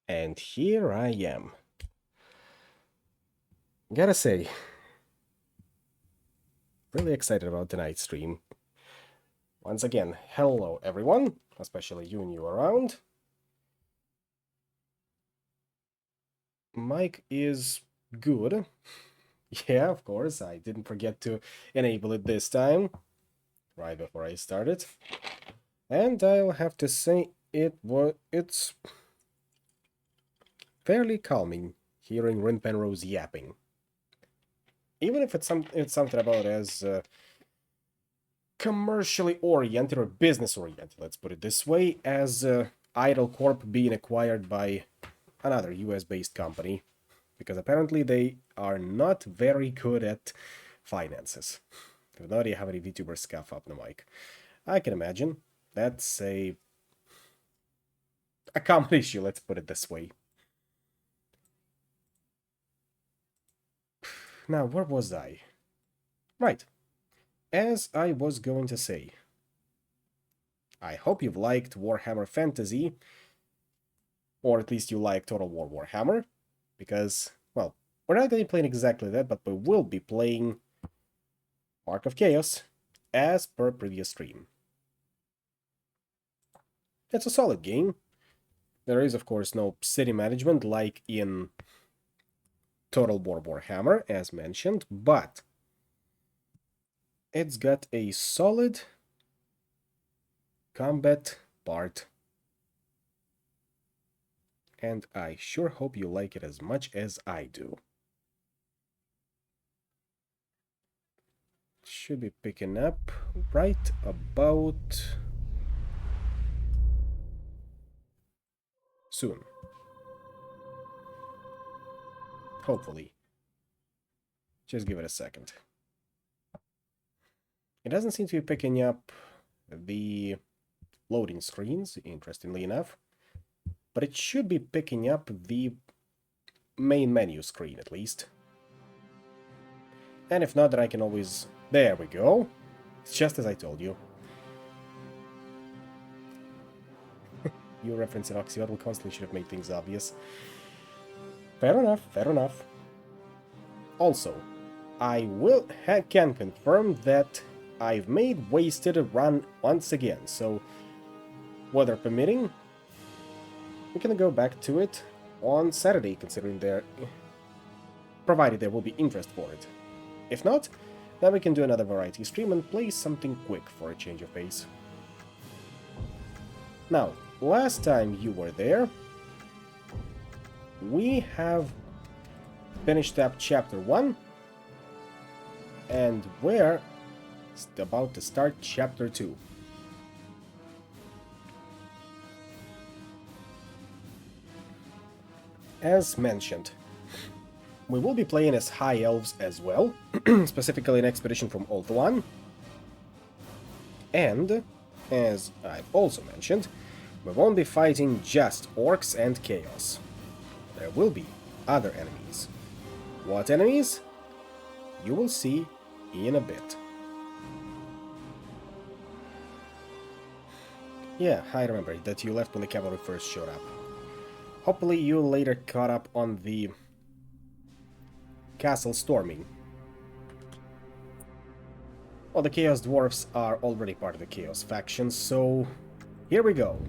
And here I am. Gotta say, really excited about tonight's stream. Once again, hello everyone, especially you new around. Mic is good. Yeah, of course, I didn't forget to enable it this time, right before I started. And I'll have to say it's fairly calming hearing Rin Penrose yapping. Even if it's something about as commercially oriented or business oriented, let's put it this way, as Idle Corp being acquired by another US-based company, because apparently they are not very good at finances. I have no idea how many VTubers scuff up the mic. I can imagine. That's a a common issue, let's put it this way. Now, where was I? Right. As I was going to say, I hope you've liked Warhammer Fantasy, or at least you like Total War Warhammer, because, well, we're not going to be playing exactly that, but we will be playing Mark of Chaos, as per previous stream. It's a solid game. There is, of course, no city management like in Total War Warhammer, as mentioned, but it's got a solid combat part. And I sure hope you like it as much as I do. Should be picking up right about soon. Hopefully. Just give it a second. It doesn't seem to be picking up the loading screens, interestingly enough, but it should be picking up the main menu screen at least. And if not, then I can always... There we go. It's just as I told you. You referencing Oxyotl constantly should have made things obvious. Fair enough, fair enough. Also, I can confirm that I've made Wasted a run once again, so weather permitting, we can go back to it on Saturday, considering provided there will be interest for it. If not, then we can do another variety stream and play something quick for a change of pace. Now, last time you were there, we have finished up chapter 1, and we're about to start chapter 2. As mentioned, we will be playing as High Elves as well, specifically an expedition from Ulthuan. And, as I've also mentioned, we won't be fighting just Orcs and Chaos. There will be other enemies. What enemies? You will see in a bit. Yeah, I remember that you left when the cavalry first showed up. Hopefully you later caught up on the castle storming. Well, the Chaos Dwarfs are already part of the Chaos faction, so here we go.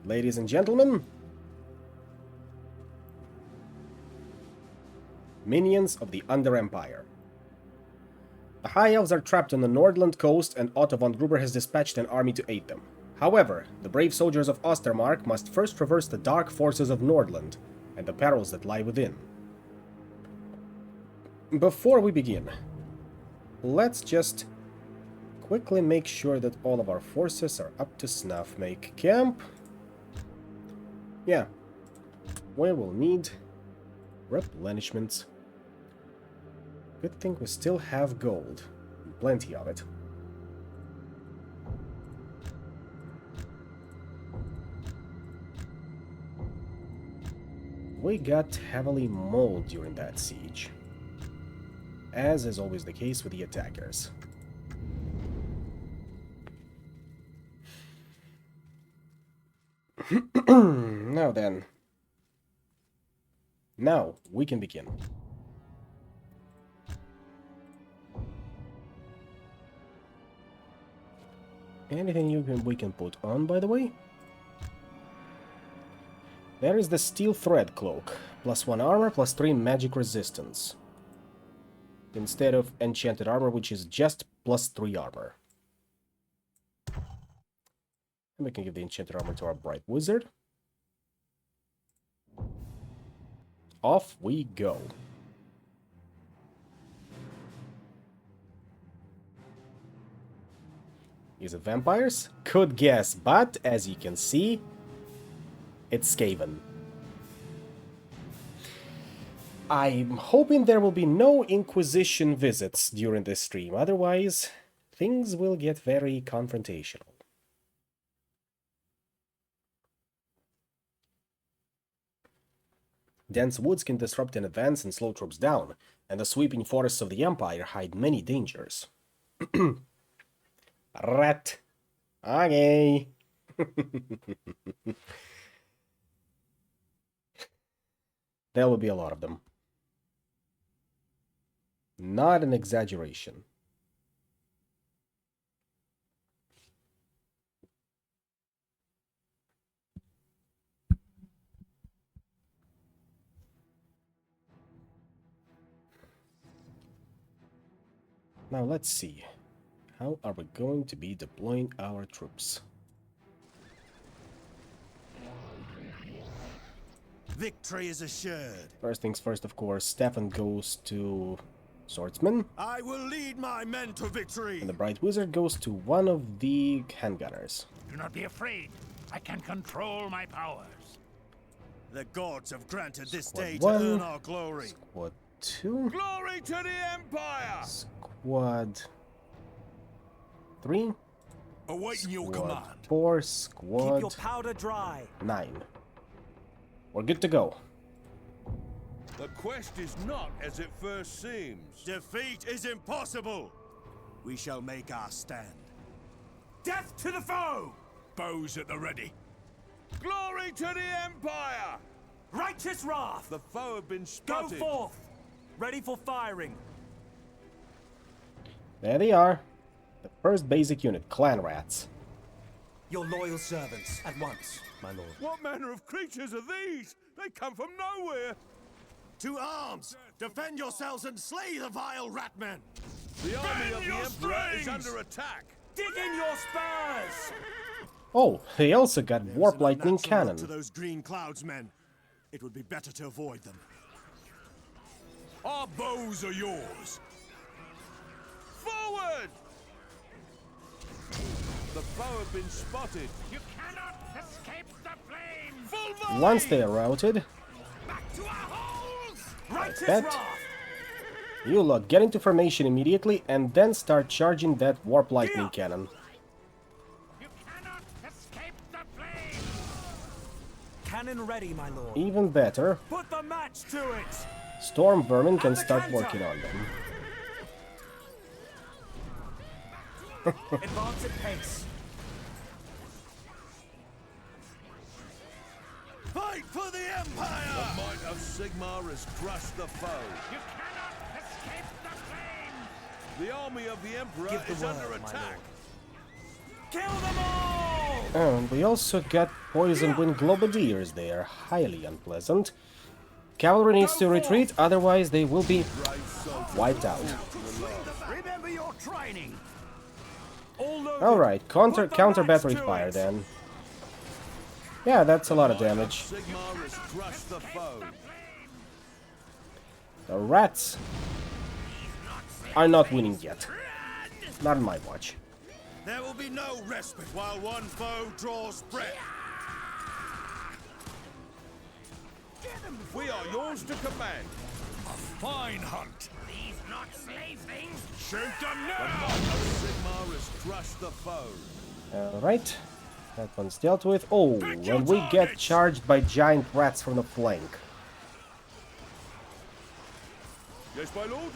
Ladies and gentlemen, minions of the Under Empire. The High Elves are trapped on the Nordland coast, and Otto von Gruber has dispatched an army to aid them. However, the brave soldiers of Ostermark must first traverse the dark forces of Nordland and the perils that lie within. Before we begin, let's just quickly make sure that all of our forces are up to snuff. Make camp. Yeah, we will need replenishments. Good thing we still have gold. Plenty of it. We got heavily mauled during that siege, as is always the case with the attackers. Now then. Now we can begin. Anything we can put on, by the way? There is the Steel Thread Cloak. +1 armor, +3 magic resistance. Instead of enchanted armor, which is just +3 armor. And we can give the enchanted armor to our Bright Wizard. Off we go. Is it vampires? Good guess, but as you can see, it's Skaven. I'm hoping there will be no Inquisition visits during this stream, otherwise things will get very confrontational. Dense woods can disrupt an advance and slow troops down, and the sweeping forests of the Empire hide many dangers. Rat. Okay. There will be a lot of them. Not an exaggeration. Now let's see. How are we going to be deploying our troops? Victory is assured. First things first, of course, Stefan goes to Swordsman, I will lead my men to victory. and the Bright Wizard goes to one of the handgunners. Do not be afraid. I can control my powers. The gods have granted this Squad day one. to earn our glory. Squad 2, Glory to the Empire! Squad 3, Awaiting your Squad command. 4, Keep Squad your powder dry. 9. We're good to go. The quest is not as it first seems. Defeat is impossible. We shall make our stand. Death to the foe! Bows at the ready. Glory to the Empire! Righteous wrath! The foe have been Go spotted. forth! Ready for firing. There they are. The first basic unit, Clan Rats. Your loyal servants, at once, my lord. What manner of creatures are these? They come from nowhere. To arms! Defend yourselves and slay the vile ratmen! The army of the your Emperor is strings! under attack. Dig in your spurs! Oh, they also got There's Warp an Lightning unnatural look Cannon. to those green clouds, men. It would be better to avoid them. Our bows are yours. Forward! The foe have been spotted. You cannot escape the flames! Full volley! Once they are routed, Back to our holes! Righteous that. wrath! you lot get into formation immediately and then start charging that Warp Lightning Yeah. Cannon. You cannot escape the flames! Cannon ready, my lord. Even better, Put the match to it! Storm Vermin can And the start canter. working on them. Advance at pace. Fight for the The Empire! might of Sigmar has crushed the foe. You cannot escape the flames! The army of the Emperor Give the is word, under my attack. lord. Kill them all! And we also got Poison Wind Globadiers there, highly unpleasant. Cavalry needs to retreat, otherwise they will be wiped out. Remember your training! All loaded. Alright, counter Put the match battery to fire it. then. Yeah, that's a lot of damage. Sigmar has crushed the foe. The rats are not winning yet. Not in my watch. There will be no respite while one foe draws breath. We are yours to command. Fine hunt. These not slave things! Shoot them The now! might of Sigmar has crushed the foe. Alright, that one's dealt with. Oh, and we get charged by giant rats from the flank. Yes, my lord?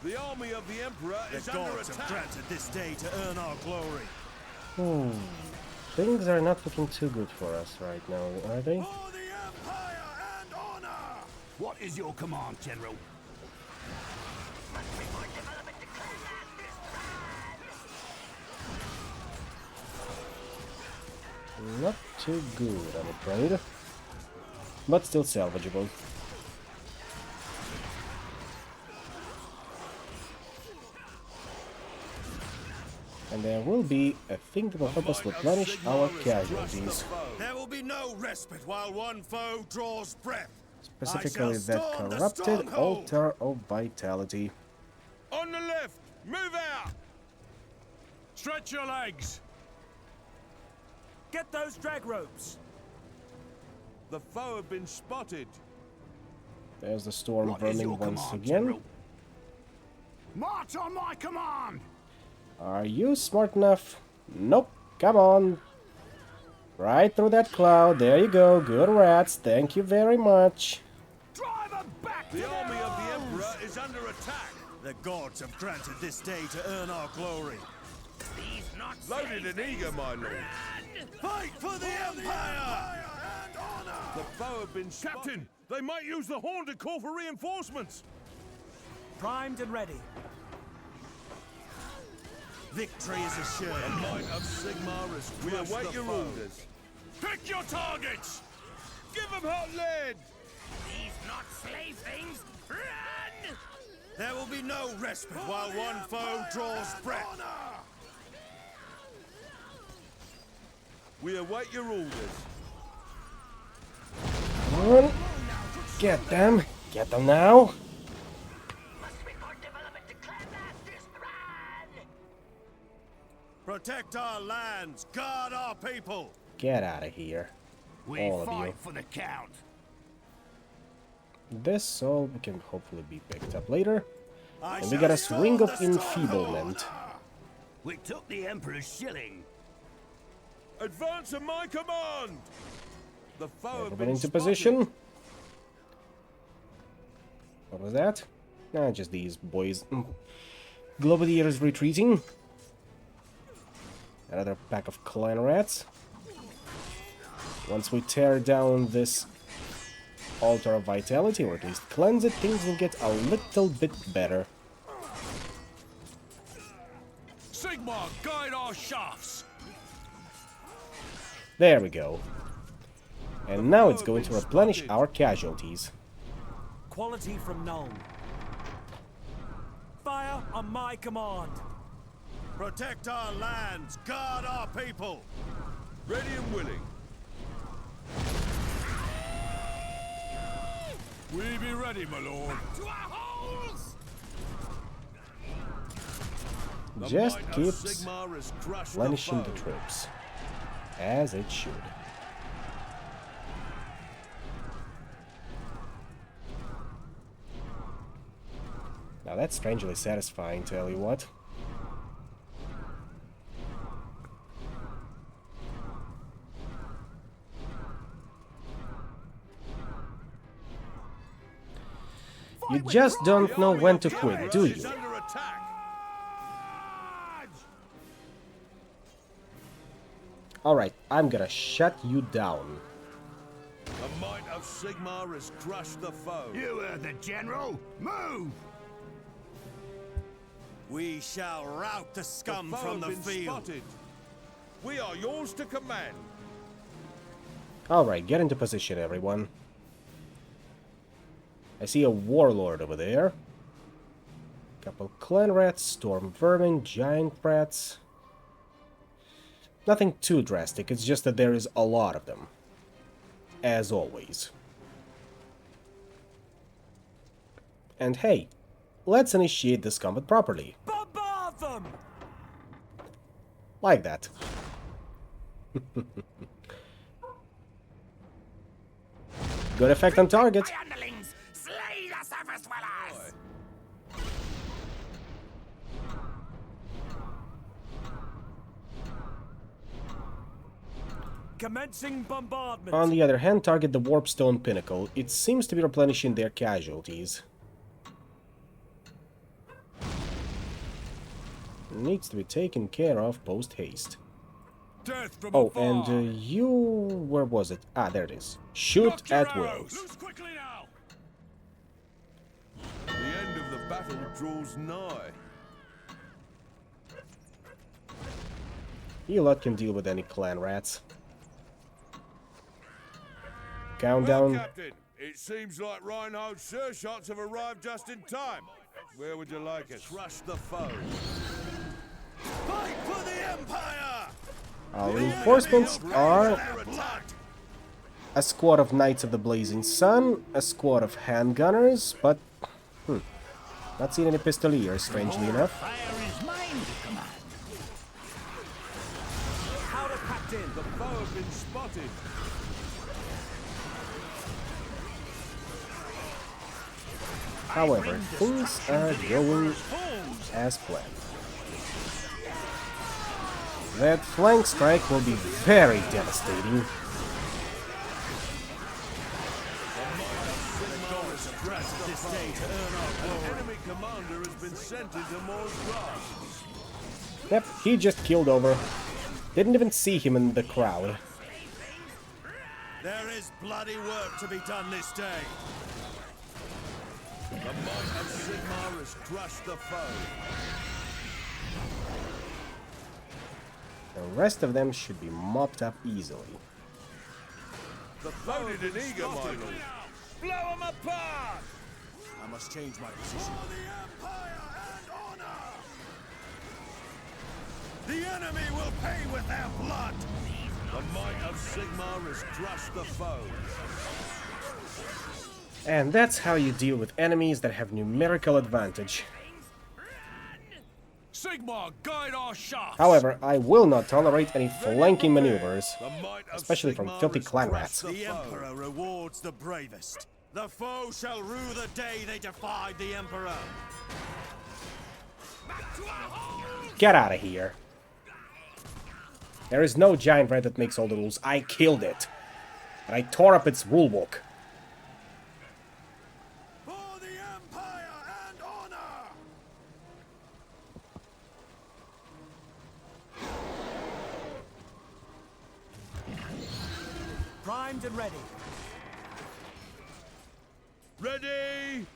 The army of the Emperor The is under gods have attack. granted this day to earn our glory. Things are not looking too good for us right now, are they? For the Empire and honor! What is your command, General? Not too good, I'm afraid. But still salvageable. And there will be a thing that will help us replenish our casualties. There will be no respite while one foe draws breath. Specifically I shall that storm the corrupted stronghold. altar of vitality. On the left, move out. Stretch your legs. Get those drag ropes. The foe have been spotted. There's the storm What is vermin your once command, again. General? March on my command! Are you smart enough? Nope. Come on. Right through that cloud. There you go. Good rats. Thank you very much. Drive them back to The their army of the homes! Emperor is under attack. The gods have granted this day to earn our glory. These not Loaded and eager, my lord. Fight for the Empire! And honor! The foe have been Captain, they might use the horn to call for reinforcements. Primed and ready. Victory is assured. The might of Sigmar is we await your orders. Pick your targets! Give them hot lead! These not slave things! Run! There will be no respite while one foe draws breath. We await your orders. Come on. Get them. Get them now. Must report development to Clan Masters. Run! Protect our lands, guard our people. Get out of here. We All of fight you. for the Count. This all can hopefully be picked up later. I And we shall got a storm ring of the stronghold. enfeeblement. We took the Emperor's shilling. Advance at my command! The foe have Everyone been into spotted. position. What was that? Nah, just these boys. Globadiers retreating. Another pack of clan rats. Once we tear down this altar of vitality, or at least cleanse it, things will get a little bit better. Sigmar, guide our shafts! There we go. And now it's going to replenish our casualties. Quality from Nuln. Fire on my command. Protect our lands, guard our people. Ready and willing. We be ready, my lord. To our holes! The Just might of keeps Sigmar has crushed replenishing the the foe. troops. As it should. Now that's strangely satisfying, tell you what. You just don't know when to quit, do Is you? under attack. Alright, I'm gonna shut you down. The might of Sigmar has crushed the foe. You heard the General. Move! We shall rout the scum foe from the have been field. spotted. We are yours to command. Alright, get into position, everyone. I see a warlord over there. Couple clan rats, storm vermin, giant rats. Nothing too drastic, it's just that there is a lot of them. As always. And hey, let's initiate this combat properly. Bombard them! Like that. Good effect on target. My underlings, slay the surface dwellers! Commencing bombardment. On the other hand, target the Warpstone Pinnacle. It seems to be replenishing their casualties. Needs to be taken care of post-haste. Death from Oh, afar. and you... where was it? Ah, there it is. Shoot Knock your at will. arrows. Loose quickly now! The end of the battle draws nigh. You lot can deal with any clan rats. Well, Countdown. Captain, it seems like Reinhardt's sure shots have arrived just in time. Where would you like it? Crush the foe. Fight for the Empire! Our reinforcements are Their blood. a squad of Knights of the Blazing Sun, a squad of handgunners, but not seen any pistoliers, strangely enough. Fire is mine to command. Powder packed in. The foe have been spotted. However, things are going as planned. That flank strike will be very devastating. Enemy commander has been sent into Moore's grasp. Yep, he just keeled over. Didn't even see him in the crowd. There is bloody work to be done this day. The might of Sigmar has crushed the foe. The rest of them should be mopped up easily. The loaded and eager, my lord. Blow them apart! I must change my position. For the Empire and honor! The enemy will pay with their blood! The might of Sigmar has crushed the foe. And that's how you deal with enemies that have numerical advantage. Sigmar, guide our shafts! However, I will not tolerate any flanking maneuvers, The might of especially from Sigmar filthy has clan crushed rats. The Emperor rewards the bravest. The foe shall rue the day they defied the Emperor. Get out of here. There is no giant rat that makes all the rules. I killed it. And I tore up its rulebook. For the Empire and honor! Primed and ready. Ready,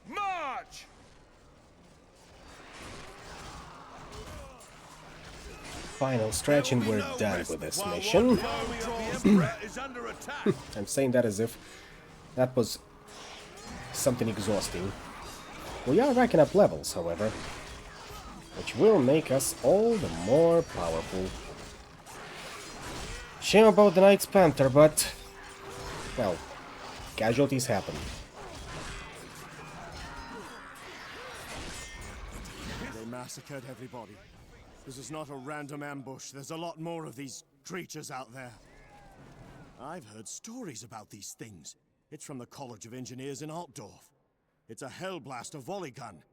march! Final stretch and we're done with this mission. The army of the Emperor is under attack. I'm saying that as if that was something exhausting. We are racking up levels, however, which will make us all the more powerful. Shame about the Knight's Panther, but, well, casualties happen. They massacred everybody. This is not a random ambush. There's a lot more of these creatures out there. I've heard stories about these things. It's from the College of Engineers in Altdorf. It's a Hellblaster volley gun,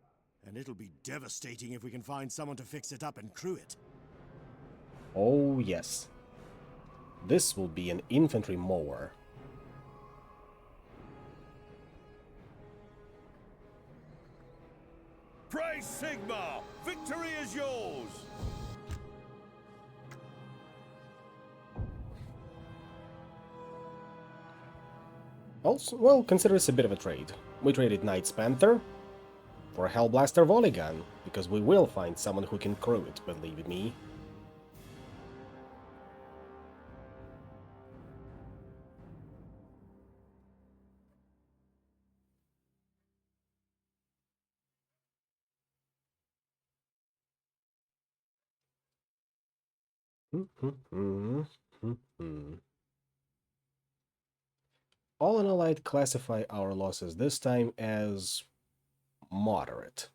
and it'll be devastating if we can find someone to fix it up and crew it. Oh, yes. This will be an infantry mower. Praise Sigmar! Victory is yours! Also, well, consider this a bit of a trade. We traded Knight's Panther for a Hellblaster volley gun, because we will find someone who can crew it, believe me. All in all, I'd classify our losses this time as moderate.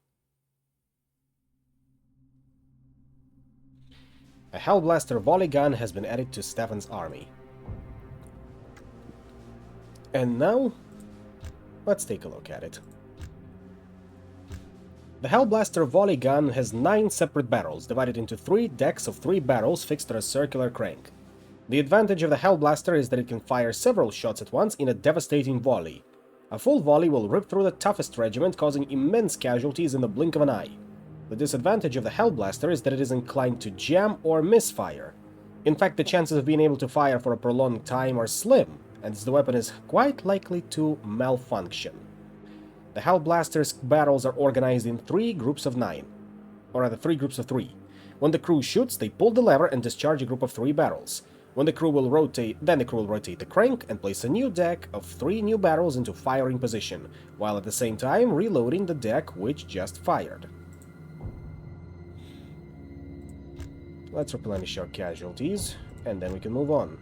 A Hellblaster volley gun has been added to Stefan's army. And now, let's take a look at it. The Hellblaster volley gun has 9 separate barrels, divided into 3 decks of 3 barrels fixed on a circular crank. The advantage of the Hellblaster is that it can fire several shots at once in a devastating volley. A full volley will rip through the toughest regiment, causing immense casualties in the blink of an eye. The disadvantage of the Hellblaster is that it is inclined to jam or misfire. In fact, the chances of being able to fire for a prolonged time are slim, and the weapon is quite likely to malfunction. The Hellblaster's barrels are organized in 3 groups of 9, or rather 3 groups of 3. When the crew shoots, they pull the lever and discharge a group of 3 barrels. When the crew will rotate, the crank and place a new deck of 3 new barrels into firing position, while at the same time reloading the deck which just fired. Let's replenish our casualties, and then we can move on.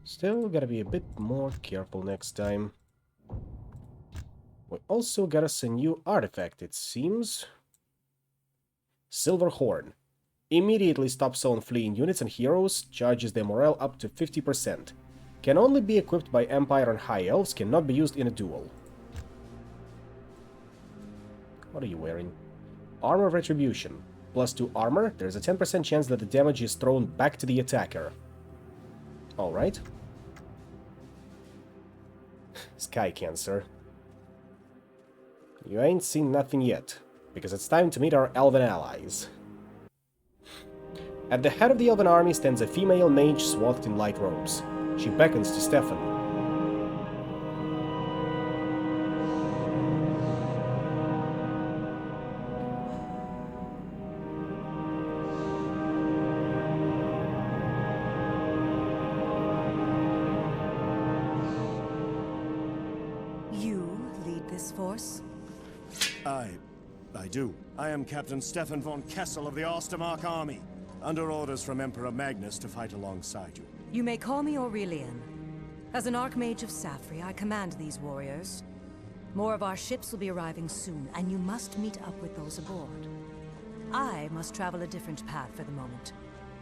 Still gotta be a bit more careful next time. We also got us a new artifact, it seems. Silver Horn. Immediately stops on fleeing units and heroes, charges their morale up to 50%. Can only be equipped by Empire and High Elves, cannot be used in a duel. What are you wearing? Armor of Retribution. +2 armor. There's a 10% chance that the damage is thrown back to the attacker. Alright. Sky Cancer. You ain't seen nothing yet, because it's time to meet our elven allies. At the head of the elven army stands a female mage swathed in light robes. She beckons to Stefan. You lead this force? I do. I am Captain Stefan von Kessel of the Ostermark Army, under orders from Emperor Magnus to fight alongside you. You may call me Aurelian. As an Archmage of Safri, I command these warriors. More of our ships will be arriving soon, and you must meet up with those aboard. I must travel a different path for the moment.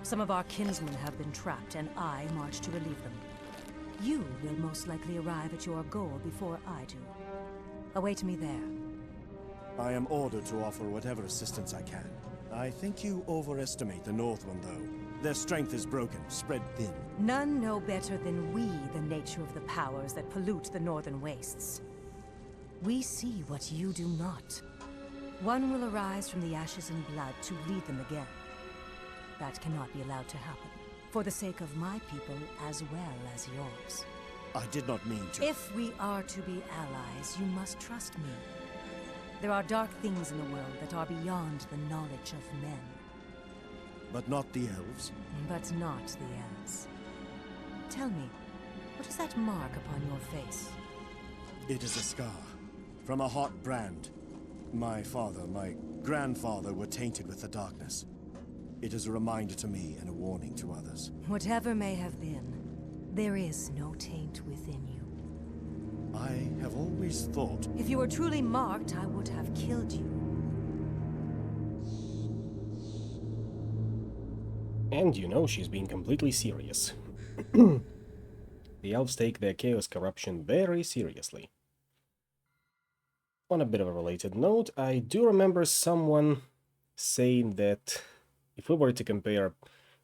Some of our kinsmen have been trapped, and I march to relieve them. You will most likely arrive at your goal before I do. Await me there. I am ordered to offer whatever assistance I can. I think you overestimate the Northmen, though. Their strength is broken, spread thin. None know better than we the nature of the powers that pollute the northern wastes. We see what you do not. One will arise from the ashes and blood to lead them again. That cannot be allowed to happen, for the sake of my people as well as yours. I did not mean to. If we are to be allies, you must trust me. There are dark things in the world that are beyond the knowledge of men. But not the elves? But not the elves. Tell me, what is that mark upon your face? It is a scar. From a hot brand. My father, my grandfather were tainted with the darkness. It is a reminder to me and a warning to others. Whatever may have been, there is no taint within you. I have always thought... If you were truly marked, I would have killed you. And you know she's being completely serious. The elves take their chaos corruption very seriously. On a bit of a related note, I do remember someone saying that if we were to compare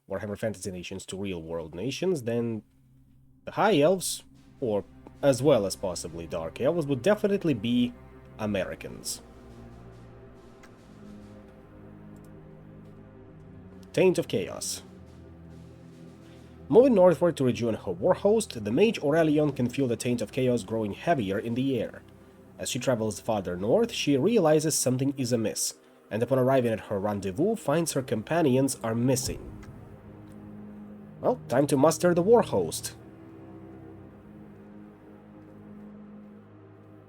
Warhammer Fantasy nations to real-world nations, then the High Elves, or as well as possibly Dark Elves, would definitely be Americans. Taint of Chaos. Moving northward to rejoin her war host, the mage Aurelion can feel the Taint of Chaos growing heavier in the air. As she travels farther north, she realizes something is amiss, and upon arriving at her rendezvous, finds her companions are missing. Well, time to muster the war host.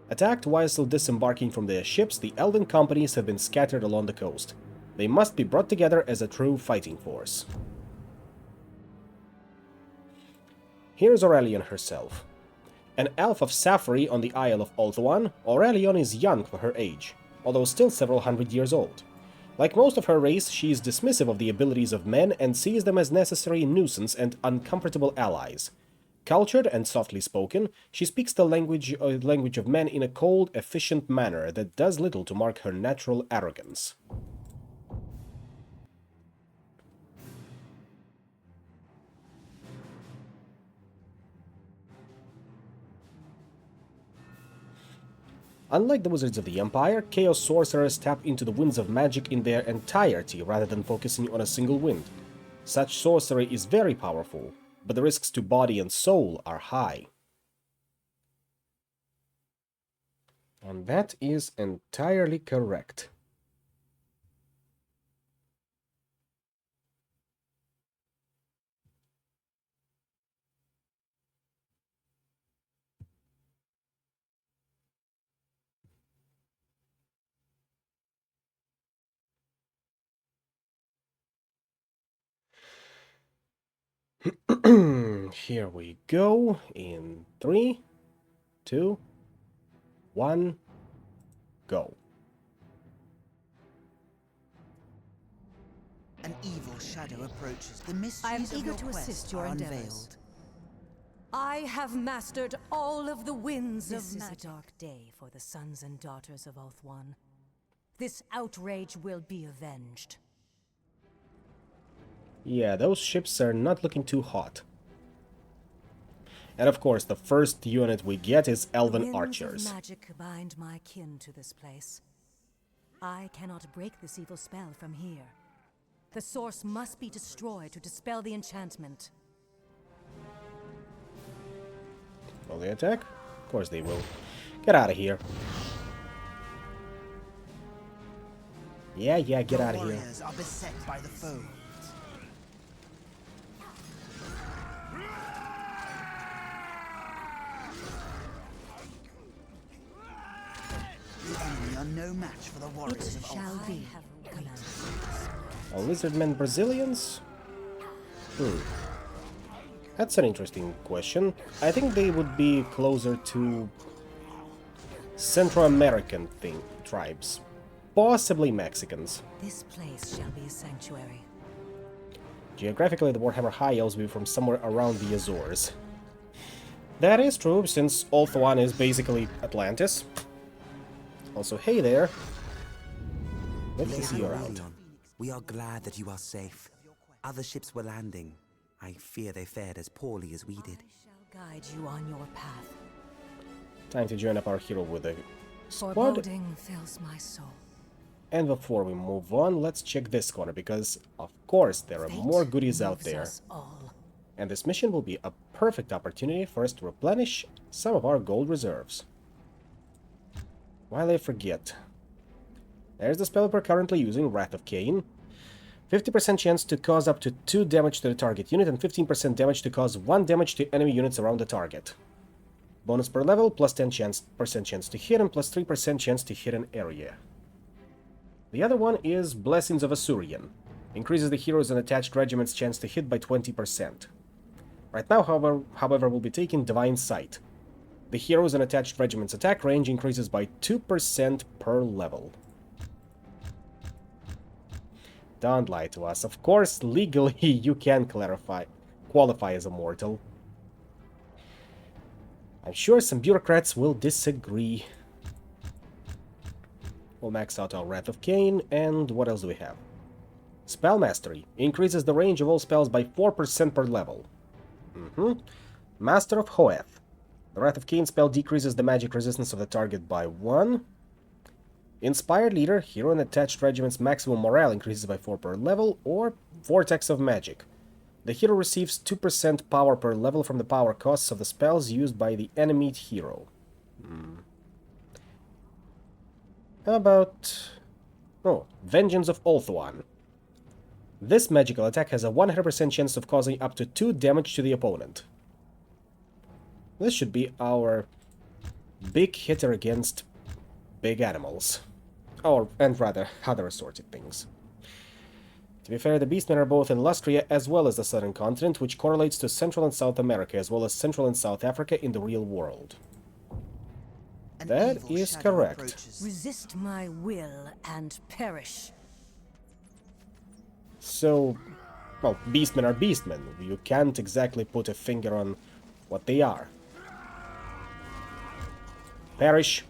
Attacked while still disembarking from their ships, the elven companies have been scattered along the coast. They must be brought together as a true fighting force. Here's Aurelion herself. An elf of Safri on the Isle of Ulthuan, Aurelion is young for her age, although still several hundred years old. Like most of her race, she is dismissive of the abilities of men and sees them as necessary nuisance and uncomfortable allies. Cultured and softly spoken, she speaks the language of men in a cold, efficient manner that does little to mark her natural arrogance. Unlike the Wizards of the Empire, Chaos Sorcerers tap into the winds of magic in their entirety rather than focusing on a single wind. Such sorcery is very powerful, but the risks to body and soul are high. And that is entirely correct. Here we go, in 3, 2, 1, go. An evil shadow approaches. The mysteries I am of eager your to quest assist your are endeavors. unveiled. I have mastered all of the winds This of is a magic. Dark day for the sons and daughters of Ulthuan. This outrage will be avenged. Yeah, those ships are not looking too hot. And of course, the first unit we get is Elven The winds Archers. of magic bind my kin to this place. I cannot break this evil spell from here. The source must be destroyed to dispel the enchantment. Will they attack? Of course they will. Get out of here. Yeah, get out of here. Warriors are beset by the foe. The enemy are no match for the warriors It of shall Ulth. be, Commander. Oh, Lizardmen Brazilians? That's an interesting question. I think they would be closer to Central American tribes. Possibly Mexicans. This place shall be a sanctuary. Geographically, the Warhammer High Elves will be from somewhere around the Azores. That is true, since Ulthuan is basically Atlantis. Also, hey there. Good to see you around. Aurelion, we are glad that you are safe. Other ships were landing. I fear they fared as poorly as we did. I shall guide you on your path. Time to join up our hero with a squad. Foreboding fills my soul. And before we move on, let's check this corner, because of course there are more goodies out Moves there. us all. And this mission will be a perfect opportunity for us to replenish some of our gold reserves. While I forget, there's the spell we're currently using, Wrath of Cain. 50% chance to cause up to 2 damage to the target unit and 15% damage to cause 1 damage to enemy units around the target. Bonus per level, plus 10% chance to hit and plus 3% chance to hit an area. The other one is Blessings of Asuryan. Increases the heroes and attached regiments' chance to hit by 20%. Right now, however, we'll be taking Divine Sight. The heroes and attached regiments' attack range increases by 2% per level. Don't lie to us. Of course, legally, you can qualify as a mortal. I'm sure some bureaucrats will disagree. We'll max out our Wrath of Cain, and what else do we have? Spell Mastery. Increases the range of all spells by 4% per level. Master of Hoeth. The Wrath of Cain spell decreases the magic resistance of the target by 1. Inspired Leader. Hero and attached regiment's maximum morale increases by 4 per level, or Vortex of Magic. The hero receives 2% power per level from the power costs of the spells used by the enemy hero. How about... oh, Vengeance of Ulthuan. This magical attack has a 100% chance of causing up to 2 damage to the opponent. This should be our big hitter against big animals. And rather, other assorted things. To be fair, the Beastmen are both in Lustria as well as the Southern Continent, which correlates to Central and South America, as well as Central and South Africa in the real world. An That evil is shadow correct. approaches. Resist my will and perish. So, well, Beastmen are Beastmen. You can't exactly put a finger on what they are. Perish.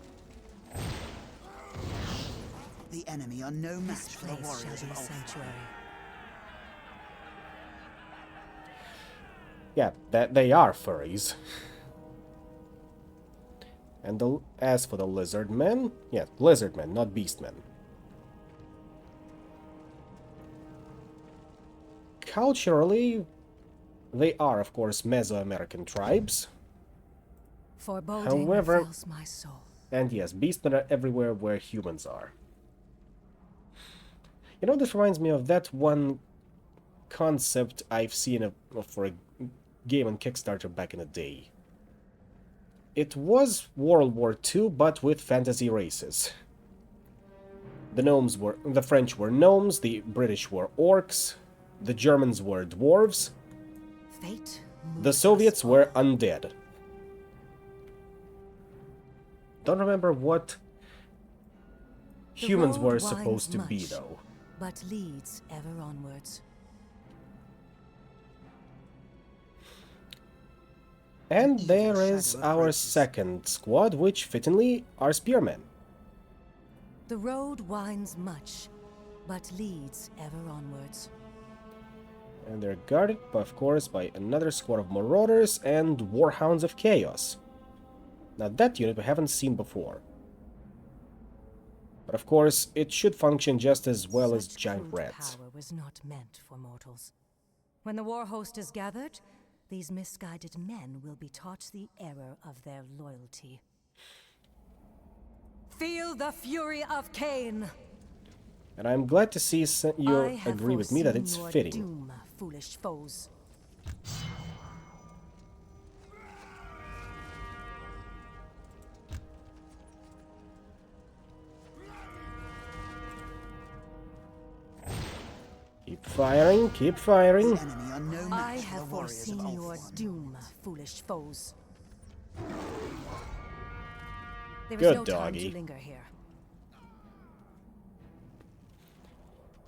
The enemy are no match This for the place warriors shall of be a Ulth. sanctuary. Yeah, they are furries. And as for the Lizardmen, yeah, Lizardmen, not Beastmen. Culturally, they are, of course, Mesoamerican tribes. Foreboding However- fills my soul. And yes, Beastmen are everywhere where humans are. You know, this reminds me of that one concept I've seen for a game on Kickstarter back in the day. It was World War II, but with fantasy races. The French were gnomes, the British were orcs, the Germans were dwarves, Fate the moves Soviets us were undead. Don't remember what The humans road were winds supposed to be, much, though. but leads ever onwards. And evil there is shadow our approaches. second squad, which fittingly are spearmen. The road winds much, but leads ever onwards. And they're guarded, of course, by another squad of Marauders and Warhounds of Chaos. Now that unit we haven't seen before. But of course, it should function just as well as Such giant crude rats. power was not meant for mortals. When the war host is gathered, these misguided men will be taught the error of their loyalty. Feel the fury of Cain! And I'm glad to see you I have agree with me that it's foreseen your fitting. doom, foolish foes. Keep firing, keep firing. The enemy are no I match for have the warriors of foreseen your Ulthuan. doom, foolish foes. There is Good no time doggy. to linger here.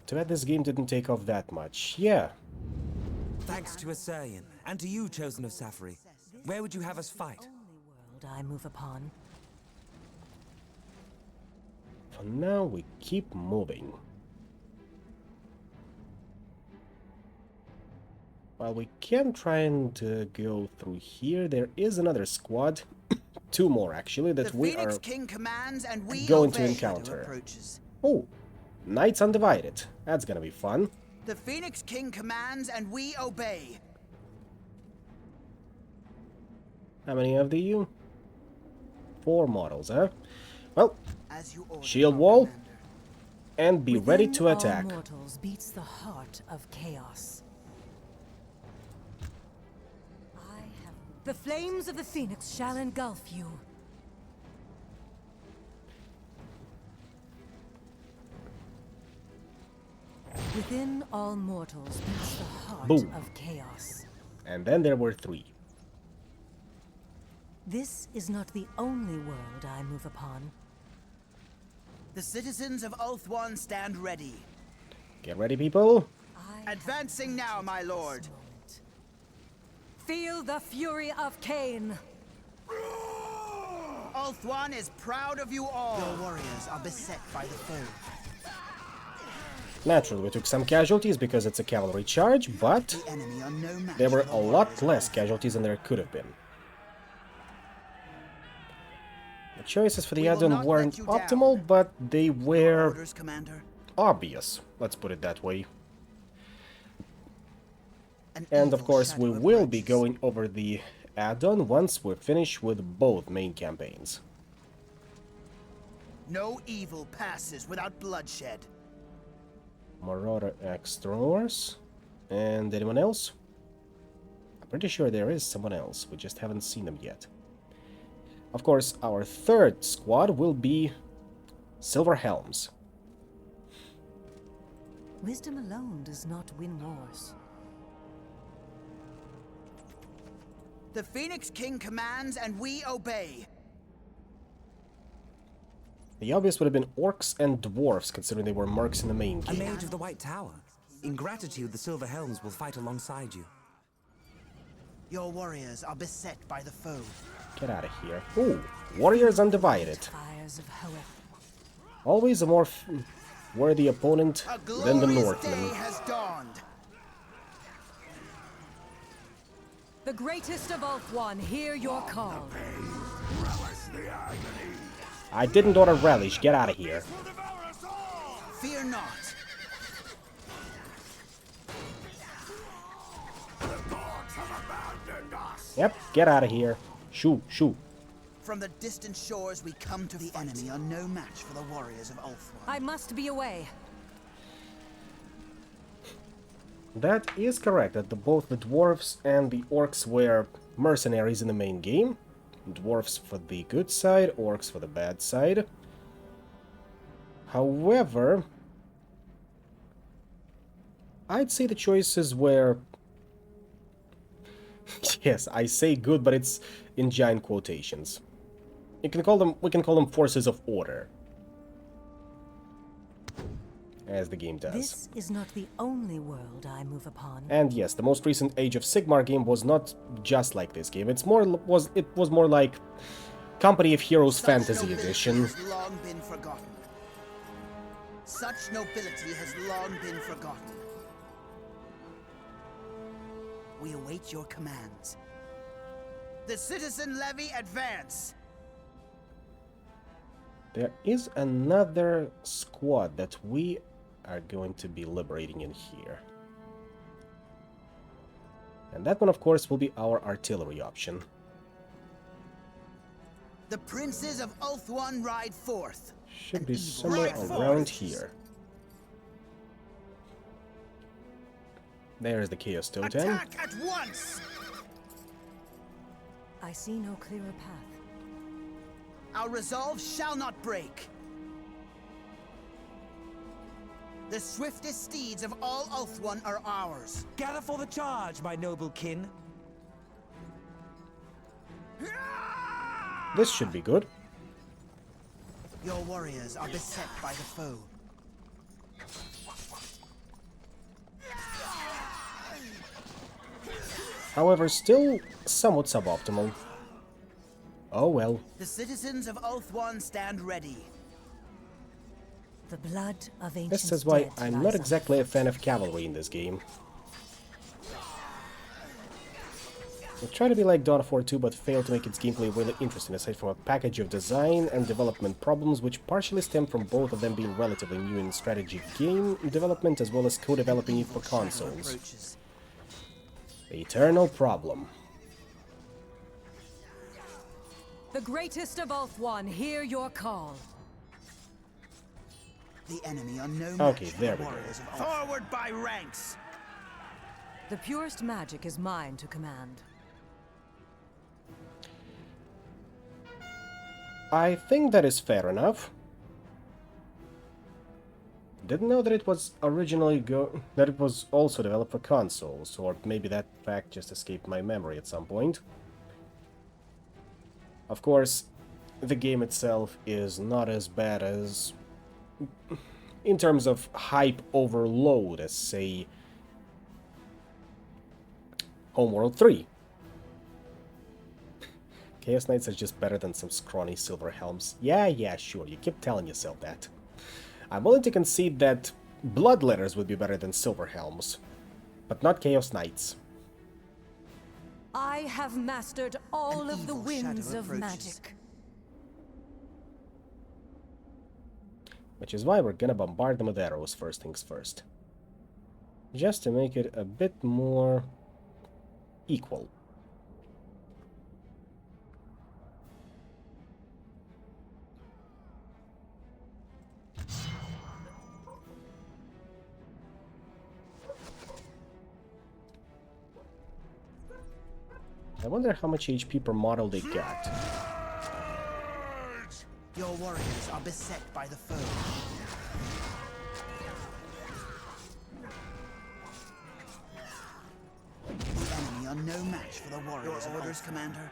Too bad this game didn't take off that much. Yeah. Thanks to Assyrian, and to you, Chosen of Safari. Where would you have us fight? Only world I move upon. For now, we keep moving. While we can try and go through here, there is another squad. Two more, actually, that The we Phoenix are King commands and we going to obey. encounter. Approaches. Oh, Knights Undivided. That's gonna be fun. The Phoenix King commands and we obey. How many of you? 4 models, huh? Well, As you order, shield our wall, commander. and be ready to Within attack. all mortals beats the heart of chaos. The flames of the Phoenix shall engulf you. Within all mortals beats the heart Boom. of chaos. And then there were 3. This is not the only world I move upon. The citizens of Ulthuan stand ready. Get ready, people. I Advancing now, my lord. moment. Feel the fury of Cain. Ulthuan is proud of you all. Your warriors are beset by the foe. Naturally, we took some casualties because it's a cavalry charge, but The enemy are no match there were for a the lot warriors less of Ulthuan. casualties than there could have been. The choices for the We will add-on not weren't let you down. optimal, but they were Orders, Commander. obvious. Let's put it that way. An And of evil course, shadow we will be approaches. going over the add-on once we're finished with both main campaigns. No evil passes without bloodshed. Marauder Extras. And anyone else? I'm pretty sure there is someone else. We just haven't seen them yet. Of course, our third squad will be Silver Helms. Wisdom alone does not win wars. The Phoenix King commands and we obey. The obvious would have been orcs and dwarves, considering they were mercs in the main A game. mage of the White Tower. In gratitude, the Silver Helms will fight alongside you. Your warriors are beset by the foe. Get out of here. Ooh, Warriors Undivided. Fires of Hoeth. Always a more worthy opponent A than the glorious day Northmen. has dawned. The greatest of Ulthuan, hear your call. I didn't order relish. Get out of here. Fear not. Yep, get out of here. Shoo, shoo. From the distant shores we come to the enemy are no match for the warriors of Ulthuan. I must be away. That is correct, that both the dwarves and the orcs were mercenaries in the main game. Dwarves for the good side, orcs for the bad side. However, I'd say the choices were... yes, I say good, but it's in giant quotations. We can call them forces of order. As the game does. This is not the only world I move upon. And yes, the most recent Age of Sigmar game was not just like this game. It was more like Company of Heroes Such Fantasy nobility Edition. has long been forgotten. Such nobility has long been forgotten. We await your commands. The citizen levy advance! There is another squad that we are going to be liberating in here. And that one, of course, will be our artillery option. The princes of Ulthuan ride forth. Should An be evil somewhere ride around forth. here. There's the Chaos Totem. Attack at once! I see no clearer path. Our resolve shall not break. The swiftest steeds of all Ulthuan are ours. Gather for the charge, my noble kin. This should be good. Your warriors are beset by the foe. However, still somewhat suboptimal. Oh well. The citizens of Ulthuan stand ready. The blood of ancient This is why dead I'm lies not on exactly a fan of cavalry in this game. I try to be like Dawn of War 2, but fail to make its gameplay really interesting, aside from a package of design and development problems, which partially stem from both of them being relatively new in strategy game development, as well as co-developing it for consoles. Approaches. The eternal problem. The greatest of Ulthuan, hear your call. The enemy are no match Okay, for there the we go. warriors of Ulthuan. Forward by ranks! The purest magic is mine to command. I think that is fair enough. Didn't know that it was originally that it was also developed for consoles, or maybe that fact just escaped my memory at some point. Of course, the game itself is not as bad as, in terms of hype overload, as say Homeworld 3. Chaos Knights are just better than some scrawny silver helms. Yeah, sure, you keep telling yourself that. I'm willing to concede that Bloodletters would be better than silver helms, but not Chaos Knights. I have mastered all An of the evil winds shadow of approaches. magic. Which is why we're gonna bombard them with arrows first things first. Just to make it a bit more equal. I wonder how much HP per model they got. Your warriors are beset by the foe. The enemy are no match for the warriors of orders, Commander.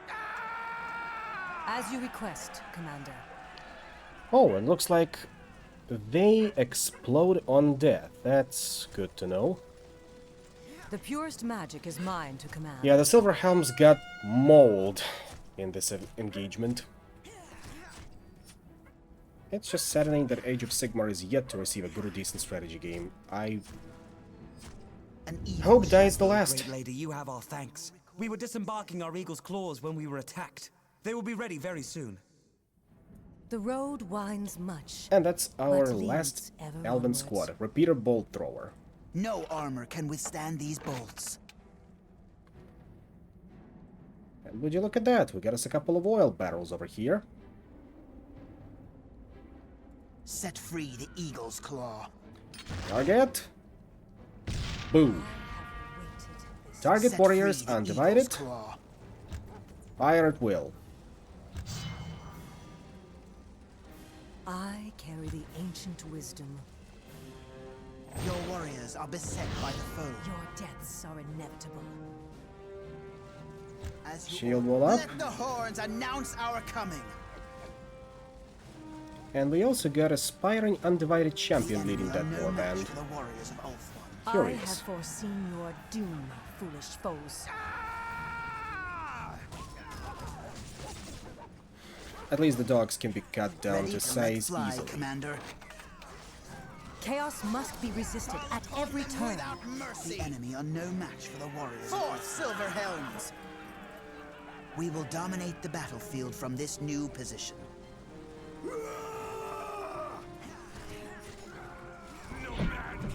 As you request, Commander. Oh, it looks like they explode on death. That's good to know. The purest magic is mine to command. Yeah, the Silver Helms got mauled in this engagement. It's just saddening that Age of Sigmar is yet to receive a good or decent strategy game. I An evil hope dies the shadow last. Great lady, you have our thanks. We were disembarking our eagle's claws when we were attacked. They will be ready very soon. The road winds much. And that's our but leads last ever Elven onwards. squad, Repeater Bolt Thrower. No armor can withstand these bolts. And would you look at that, we got us a couple of oil barrels over here. Set free the eagle's claw. Target. Boom. Target Set warriors free the undivided. eagle's claw. Fire at will. I carry the ancient wisdom. Your warriors are beset by the foe. Your deaths are inevitable. As you Shield order, wall up. Let the horns announce our coming. And we also got Aspiring Undivided The Champion enemy leading are that no match warband. for the warriors of Ulthuan. I Curious. have foreseen your doom, foolish foes. At least the dogs can be cut down Ready to let size fly, easily. Commander. Chaos must be resisted at every turn. Without mercy. The enemy are no match for the warriors. Forth, Silver Helms! We will dominate the battlefield from this new position.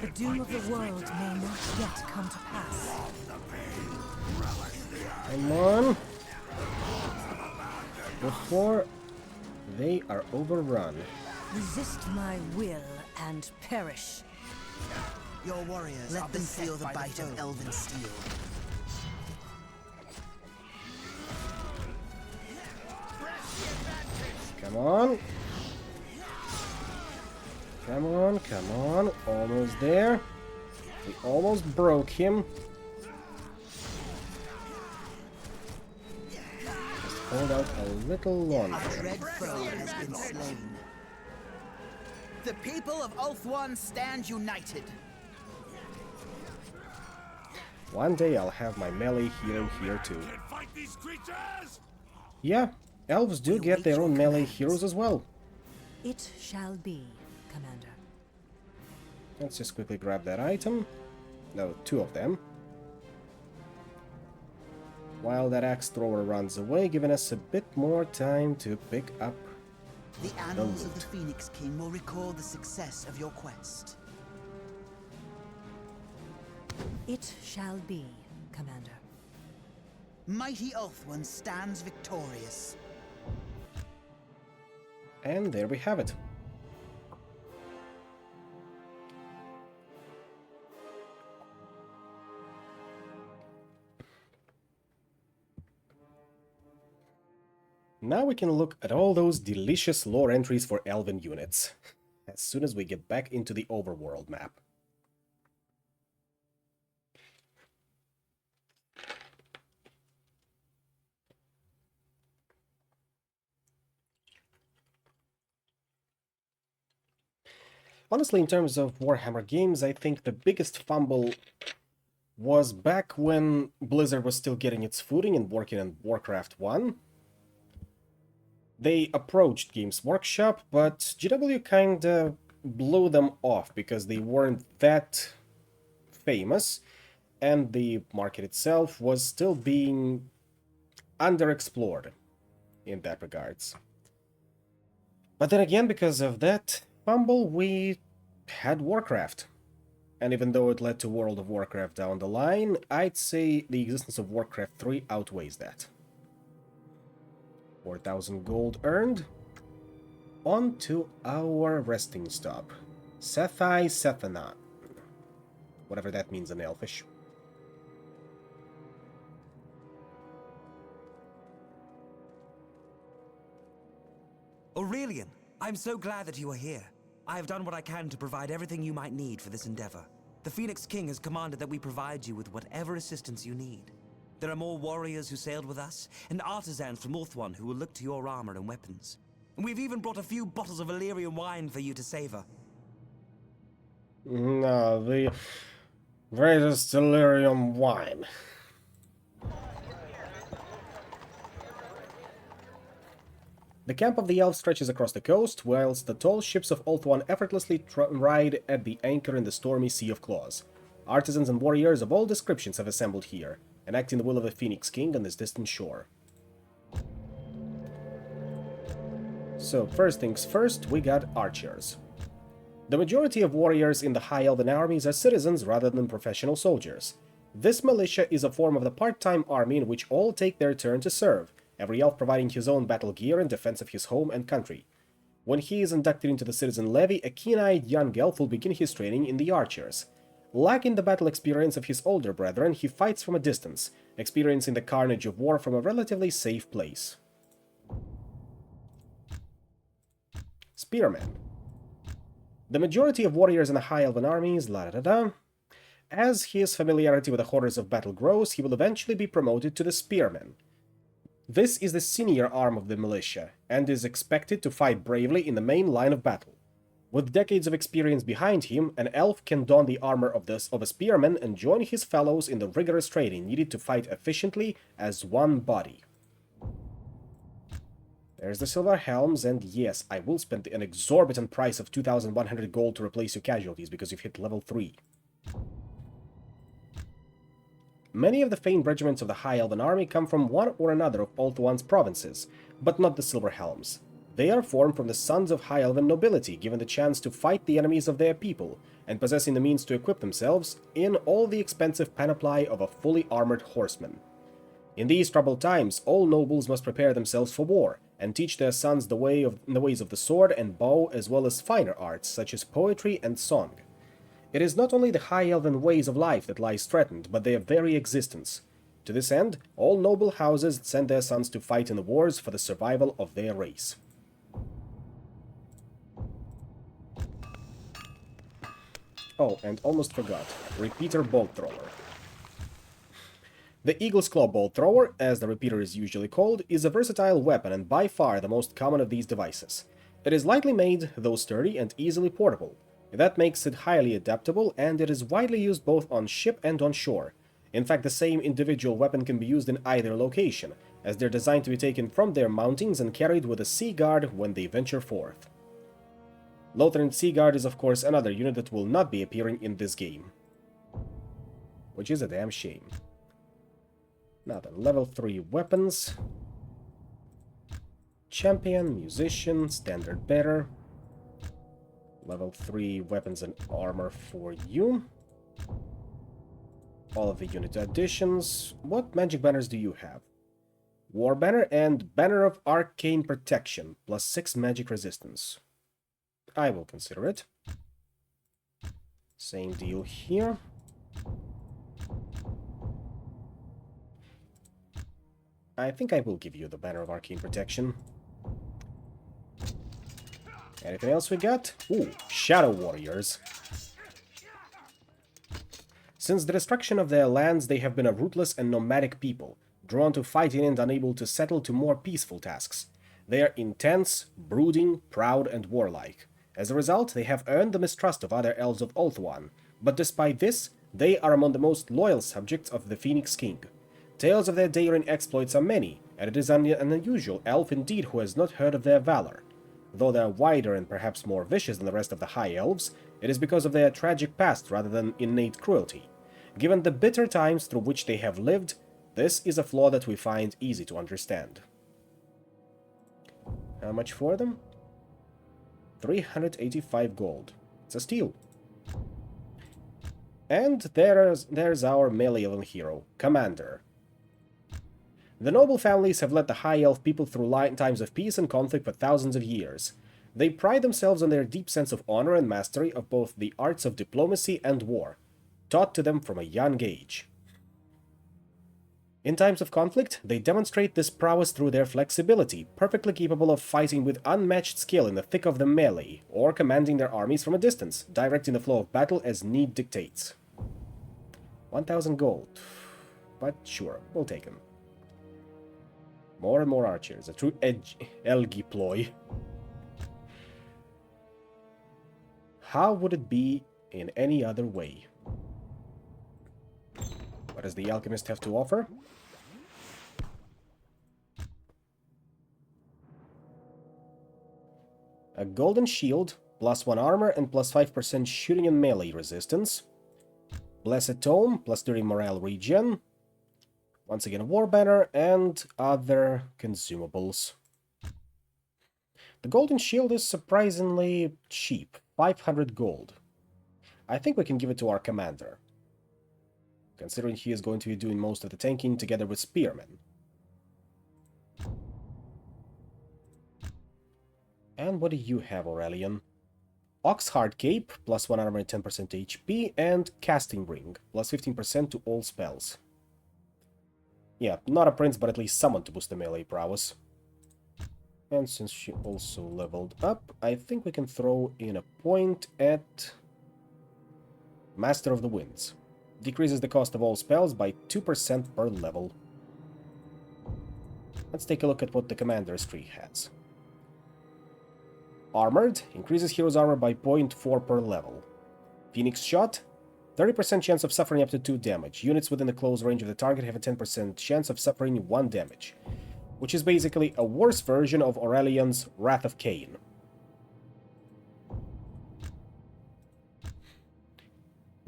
The doom of the world may not yet come to pass. Come on. Before they are overrun. Resist my will and perish. Your warriors let them feel the bite of elven steel. Come on. Come on, come on. Almost there. We almost broke him. Just hold out a little longer. A dread foe has been slain. The people of Ulthuan stand united. One day I'll have my melee hero here too. Fight these creatures! Yeah, elves do get their own melee heroes as well. It shall be, Commander. Let's just quickly grab that item. No, two of them. While that axe thrower runs away, giving us a bit more time to pick up. The annals of the Phoenix King will record the success of your quest. It shall be, Commander. Mighty Ulthuan stands victorious. And there we have it. Now we can look at all those delicious lore entries for elven units, as soon as we get back into the overworld map. Honestly, in terms of Warhammer games, I think the biggest fumble was back when Blizzard was still getting its footing and working on Warcraft 1. They approached Games Workshop, but GW kinda blew them off because they weren't that famous, and the market itself was still being underexplored in that regards. But then again, because of that fumble, we had Warcraft. And even though it led to World of Warcraft down the line, I'd say the existence of Warcraft 3 outweighs that. 4,000 gold earned. On to our resting stop. Sethai Sethana. Whatever that means in Elfish. Aurelian, I'm so glad that you are here. I have done what I can to provide everything you might need for this endeavor. The Phoenix King has commanded that we provide you with whatever assistance you need. There are more warriors who sailed with us, and artisans from Ulthuan who will look to your armor and weapons. And we've even brought a few bottles of Illyrian wine for you to savor. No, the greatest delirium wine. The camp of the elves stretches across the coast, whilst the tall ships of Ulthuan effortlessly ride at the anchor in the stormy Sea of Claws. Artisans and warriors of all descriptions have assembled here, enacting the will of the Phoenix King on this distant shore. So, first things first, we got archers. The majority of warriors in the High Elven armies are citizens rather than professional soldiers. This militia is a form of the part-time army in which all take their turn to serve, every elf providing his own battle gear in defense of his home and country. When he is inducted into the citizen levy, a keen-eyed young elf will begin his training in the archers. Lacking the battle experience of his older brethren, he fights from a distance, experiencing the carnage of war from a relatively safe place. Spearmen. The majority of warriors in the High Elven armies, As his familiarity with the horrors of battle grows, he will eventually be promoted to the Spearman. This is the senior arm of the militia, and is expected to fight bravely in the main line of battle. With decades of experience behind him, an elf can don the armor of a spearman and join his fellows in the rigorous training needed to fight efficiently as one body. There's the silver helms, and yes, I will spend an exorbitant price of 2,100 gold to replace your casualties because you've hit level 3. Many of the famed regiments of the High Elven Army come from one or another of Ulthuan's provinces, but not the Silver Helms. They are formed from the sons of High Elven nobility, given the chance to fight the enemies of their people, and possessing the means to equip themselves in all the expensive panoply of a fully armored horseman. In these troubled times, all nobles must prepare themselves for war, and teach their sons the ways of the sword and bow, as well as finer arts such as poetry and song. It is not only the high elven ways of life that lies threatened, but their very existence. To this end, all noble houses send their sons to fight in the wars for the survival of their race. Oh, and almost forgot. Repeater Bolt Thrower. The Eagle's Claw Bolt Thrower, as the repeater is usually called, is a versatile weapon and by far the most common of these devices. It is lightly made, though sturdy and easily portable. That makes it highly adaptable, and it is widely used both on ship and on shore. In fact, the same individual weapon can be used in either location, as they're designed to be taken from their mountings and carried with a Sea Guard when they venture forth. Lothran Sea Guard is of course another unit that will not be appearing in this game. Which is a damn shame. Now then, level 3 weapons. Champion, Musician, Standard Bearer. Level 3 weapons and armor for you. All of the unit additions. What magic banners do you have? War Banner and Banner of Arcane Protection, plus 6 magic resistance. I will consider it. Same deal here. I think I will give you the Banner of Arcane Protection. Anything else we got? Ooh, Shadow Warriors. Since the destruction of their lands, they have been a rootless and nomadic people, drawn to fighting and unable to settle to more peaceful tasks. They are intense, brooding, proud, and warlike. As a result, they have earned the mistrust of other elves of Ulthuan, but despite this, they are among the most loyal subjects of the Phoenix King. Tales of their daring exploits are many, and it is an unusual elf indeed who has not heard of their valor. Though they are wider and perhaps more vicious than the rest of the High Elves, it is because of their tragic past rather than innate cruelty. Given the bitter times through which they have lived, this is a flaw that we find easy to understand. How much for them? 385 gold. It's a steal. And there's our melee elven hero, Commander. The noble families have led the High Elf people through times of peace and conflict for thousands of years. They pride themselves on their deep sense of honor and mastery of both the arts of diplomacy and war, taught to them from a young age. In times of conflict, they demonstrate this prowess through their flexibility, perfectly capable of fighting with unmatched skill in the thick of the melee, or commanding their armies from a distance, directing the flow of battle as need dictates. 1,000 gold. But sure, we'll take them. More and more archers, a true Elgi ploy. How would it be in any other way? What does the alchemist have to offer? A golden shield, plus 1 armor and plus 5% shooting and melee resistance. Blessed Tome, plus 30 morale regen. Once again, a War Banner and other consumables. The golden shield is surprisingly cheap, 500 gold. I think we can give it to our commander, considering he is going to be doing most of the tanking together with spearmen. And what do you have, Aurelian? Oxheart Cape, plus 1 armor and 10% HP, and Casting Ring, plus 15% to all spells. Yeah, not a prince, but at least someone to boost the melee prowess. And since she also leveled up, I think we can throw in a point at Master of the Winds. Decreases the cost of all spells by 2% per level. Let's take a look at what the commander's tree has. Armored, increases hero's armor by 0.4 per level. Phoenix Shot, 30% chance of suffering up to 2 damage. Units within the close range of the target have a 10% chance of suffering 1 damage. which is basically a worse version of Aurelian's Wrath of Cain.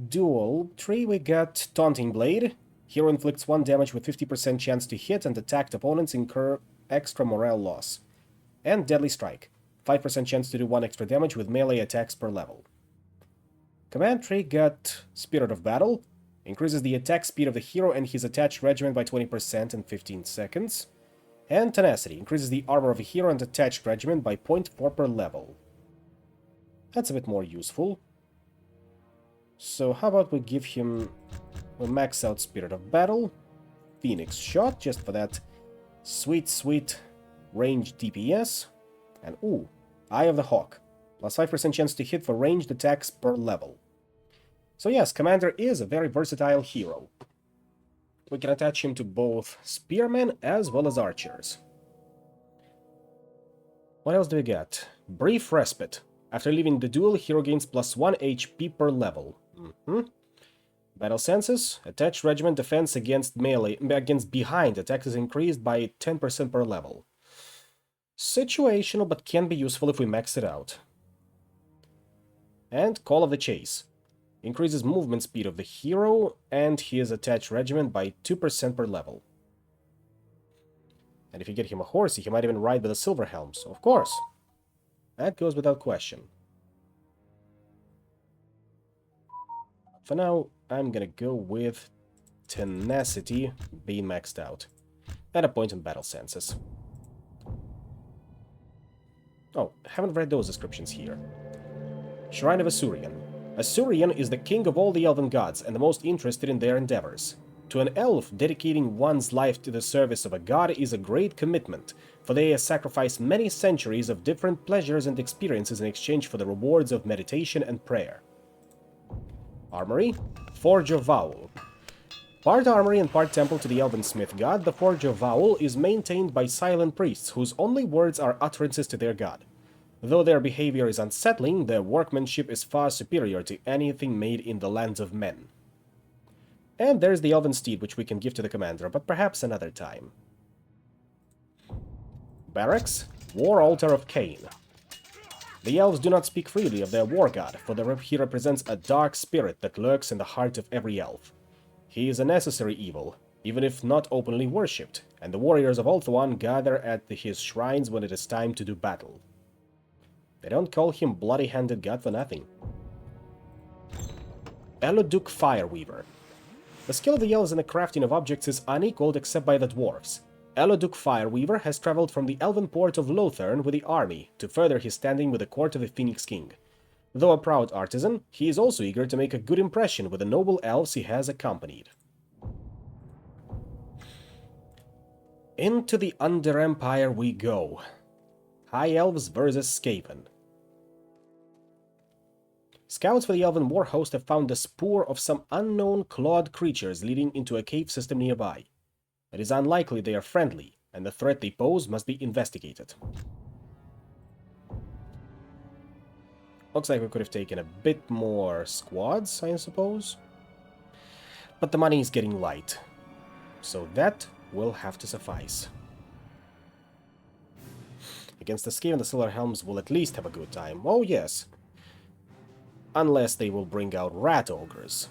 Duel 3, we got Taunting Blade. Hero inflicts 1 damage with 50% chance to hit, and attacked opponents incur extra morale loss. And Deadly Strike, 5% chance to do 1 extra damage with melee attacks per level. Command 3 got Spirit of Battle. Increases the attack speed of the hero and his attached regiment by 20% in 15 seconds. And Tenacity, increases the armor of a hero and attached regiment by 0.4 per level. That's a bit more useful. So how about we give him a max out Spirit of Battle, Phoenix Shot, just for that sweet range DPS, and ooh, Eye of the Hawk, plus 5% chance to hit for ranged attacks per level. So yes, Commander is a very versatile hero. We can attach him to both Spearmen as well as Archers. What else do we got? Brief Respite. After leaving the duel, hero gains plus 1 HP per level. Battle Senses. Attached regiment defense against behind attack is increased by 10% per level. Situational, but can be useful if we max it out. And Call of the Chase. Increases movement speed of the hero and his attached regiment by 2% per level. And if you get him a horsey, he might even ride with the Silver Helms, of course. That goes without question. For now, I'm gonna go with Tenacity being maxed out. And a point in Battle Senses. Oh, haven't read those descriptions here. Shrine of Asuryan. Asuryan is the king of all the elven gods and the most interested in their endeavors. To an elf, dedicating one's life to the service of a god is a great commitment, for they sacrifice many centuries of different pleasures and experiences in exchange for the rewards of meditation and prayer. Armory, Forge of Vowl. Part armory and part temple to the elven smith god, the Forge of Vowl is maintained by silent priests whose only words are utterances to their god. Though their behavior is unsettling, their workmanship is far superior to anything made in the lands of men. And there's the Elven Steed, which we can give to the commander, but perhaps another time. Barracks, War Altar of Cain. The elves do not speak freely of their war god, for he represents a dark spirit that lurks in the heart of every elf. He is a necessary evil, even if not openly worshipped, and the warriors of Ulthuan gather at his shrines when it is time to do battle. They don't call him bloody-handed god for nothing. Eloduk Fireweaver. The skill of the elves in the crafting of objects is unequaled except by the dwarves. Eloduk Fireweaver has traveled from the elven port of Lothern with the army to further his standing with the court of the Phoenix King. Though a proud artisan, he is also eager to make a good impression with the noble elves he has accompanied. Into the Under Empire we go. High Elves versus Skaven. Scouts for the Elven war host have found a spoor of some unknown clawed creatures leading into a cave system nearby. It is unlikely they are friendly, and the threat they pose must be investigated. Looks like we could have taken a bit more squads, I suppose. But the money is getting light, so that will have to suffice. Against the Skaven, the Silver Helms will at least have a good time. Oh yes. Unless they will bring out rat ogres.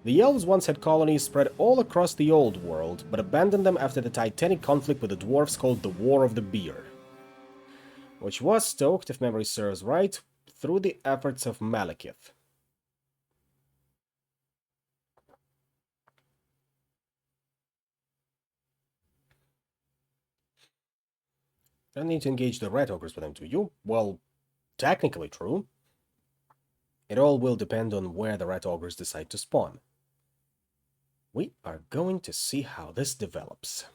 The elves once had colonies spread all across the old world, but abandoned them after the titanic conflict with the dwarves called the War of the Beard, which was stoked, if memory serves right, through the efforts of Malekith. Don't need to engage the rat ogres with them, do you? Well, technically true. It all will depend on where the rat ogres decide to spawn. We are going to see how this develops.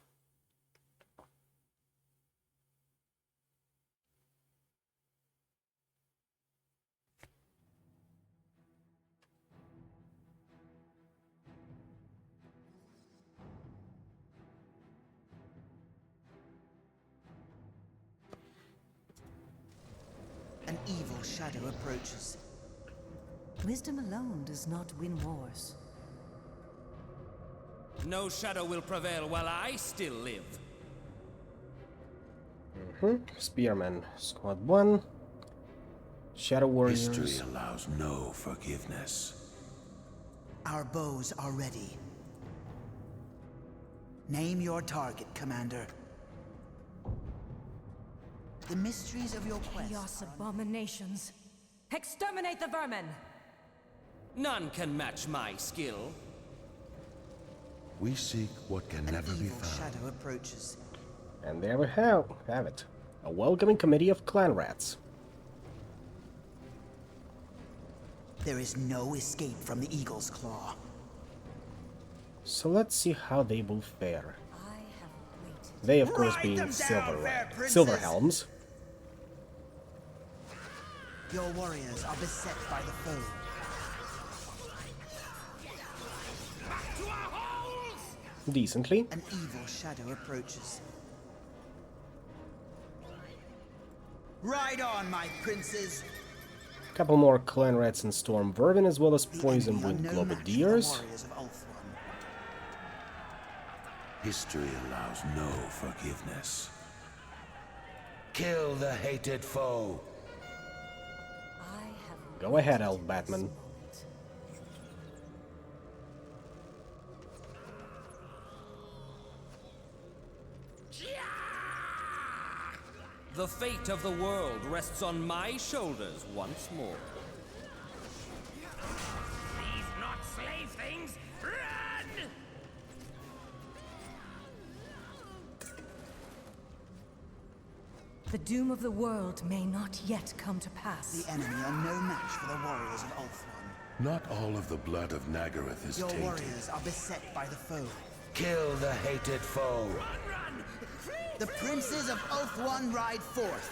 An evil shadow approaches. Wisdom alone does not win wars. No shadow will prevail while I still live. Spearman, Squad 1. Shadow Warriors. History allows no forgiveness. Our bows are ready. Name your target, Commander. The mysteries of your quest. Chaos abominations. Exterminate the vermin! None can match my skill. We seek what can An never be evil found. shadow approaches. And there we have it. A welcoming committee of clan rats. There is no escape from the Eagle's Claw. So let's see how they will fare. I have waited. They, of course, Ride being them down, fair princess! silver helms. Your warriors are beset by the foe. Decently. An evil shadow approaches. Ride on, my princes! Couple more clan rats and storm vermin, as well as The poison enemy are wind no match for the globadiers. warriors of Ulthuan. History allows no forgiveness. Kill the hated foe. I have Go ahead, Elf Batman. The fate of the world rests on my shoulders once more. These not slave things! Run! The doom of the world may not yet come to pass. The enemy are no match for the warriors of Ulthuan. Not all of the blood of Nagaroth is Your tainted. warriors are beset by the foe. Kill the hated foe. The princes of Ulthuan ride forth.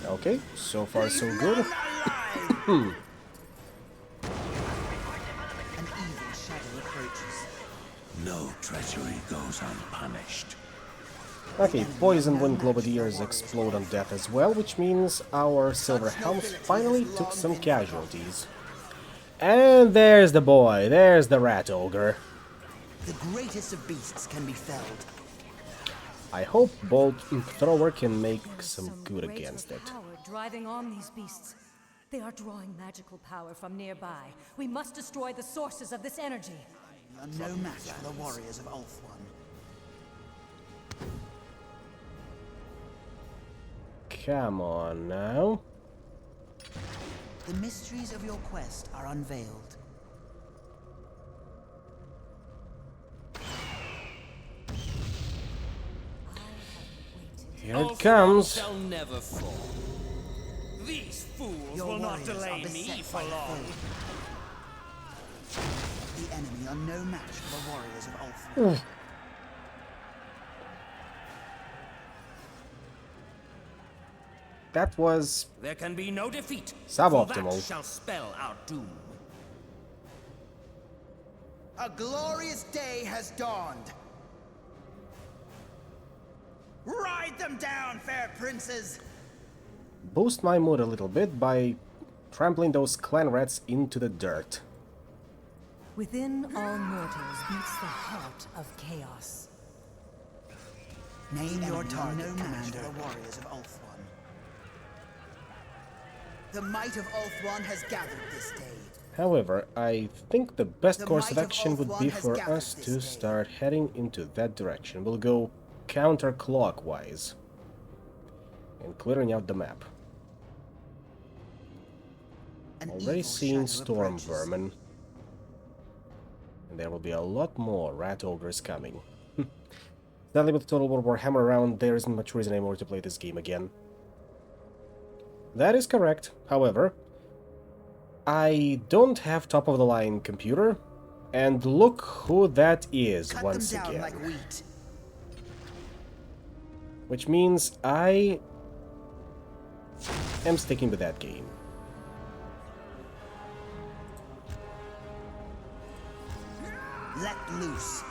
Okay, so far so good. An evil shadow approaches. No treachery goes unpunished. Okay, poison wind globadiers explode on death as well, which means our silver helms finally took some casualties. And there's the boy, there's the rat ogre. The greatest of beasts can be felled. I hope Bolt Thrower can make some good greater against it. power driving on these beasts. They are drawing magical power from nearby. We must destroy the sources of this energy. Are no match for the warriors of Ulthuan. Come on now. The mysteries of your quest are unveiled. Here it comes. Shall never fall. These fools Your will not warriors are delay beset me for by the long. foe. The enemy are no match for the warriors of Ulthuan. That was There can be no defeat. Suboptimal. For that shall spell our doom. A glorious day has dawned. Ride them down, fair princes! boost my mood a little bit by trampling those clan rats into the dirt. Within all mortals beats the heart of chaos. Name your target, Commander. The warriors of Ulthuan. The might of Ulthuan has gathered this day. However, I think the best The course of might of action would be Ulthuan has for gathered us this to day. start heading into that direction. We'll go counterclockwise and clearing out the map. An Already evil seeing shadow storm approaches. vermin. And there will be a lot more rat ogres coming. Sadly, with Total War Warhammer around, there isn't much reason anymore to play this game again. That is correct. However, I don't have top-of-the-line computer, and look who that is Cut once them down again. like wheat. Which means I am sticking with that game. Let loose.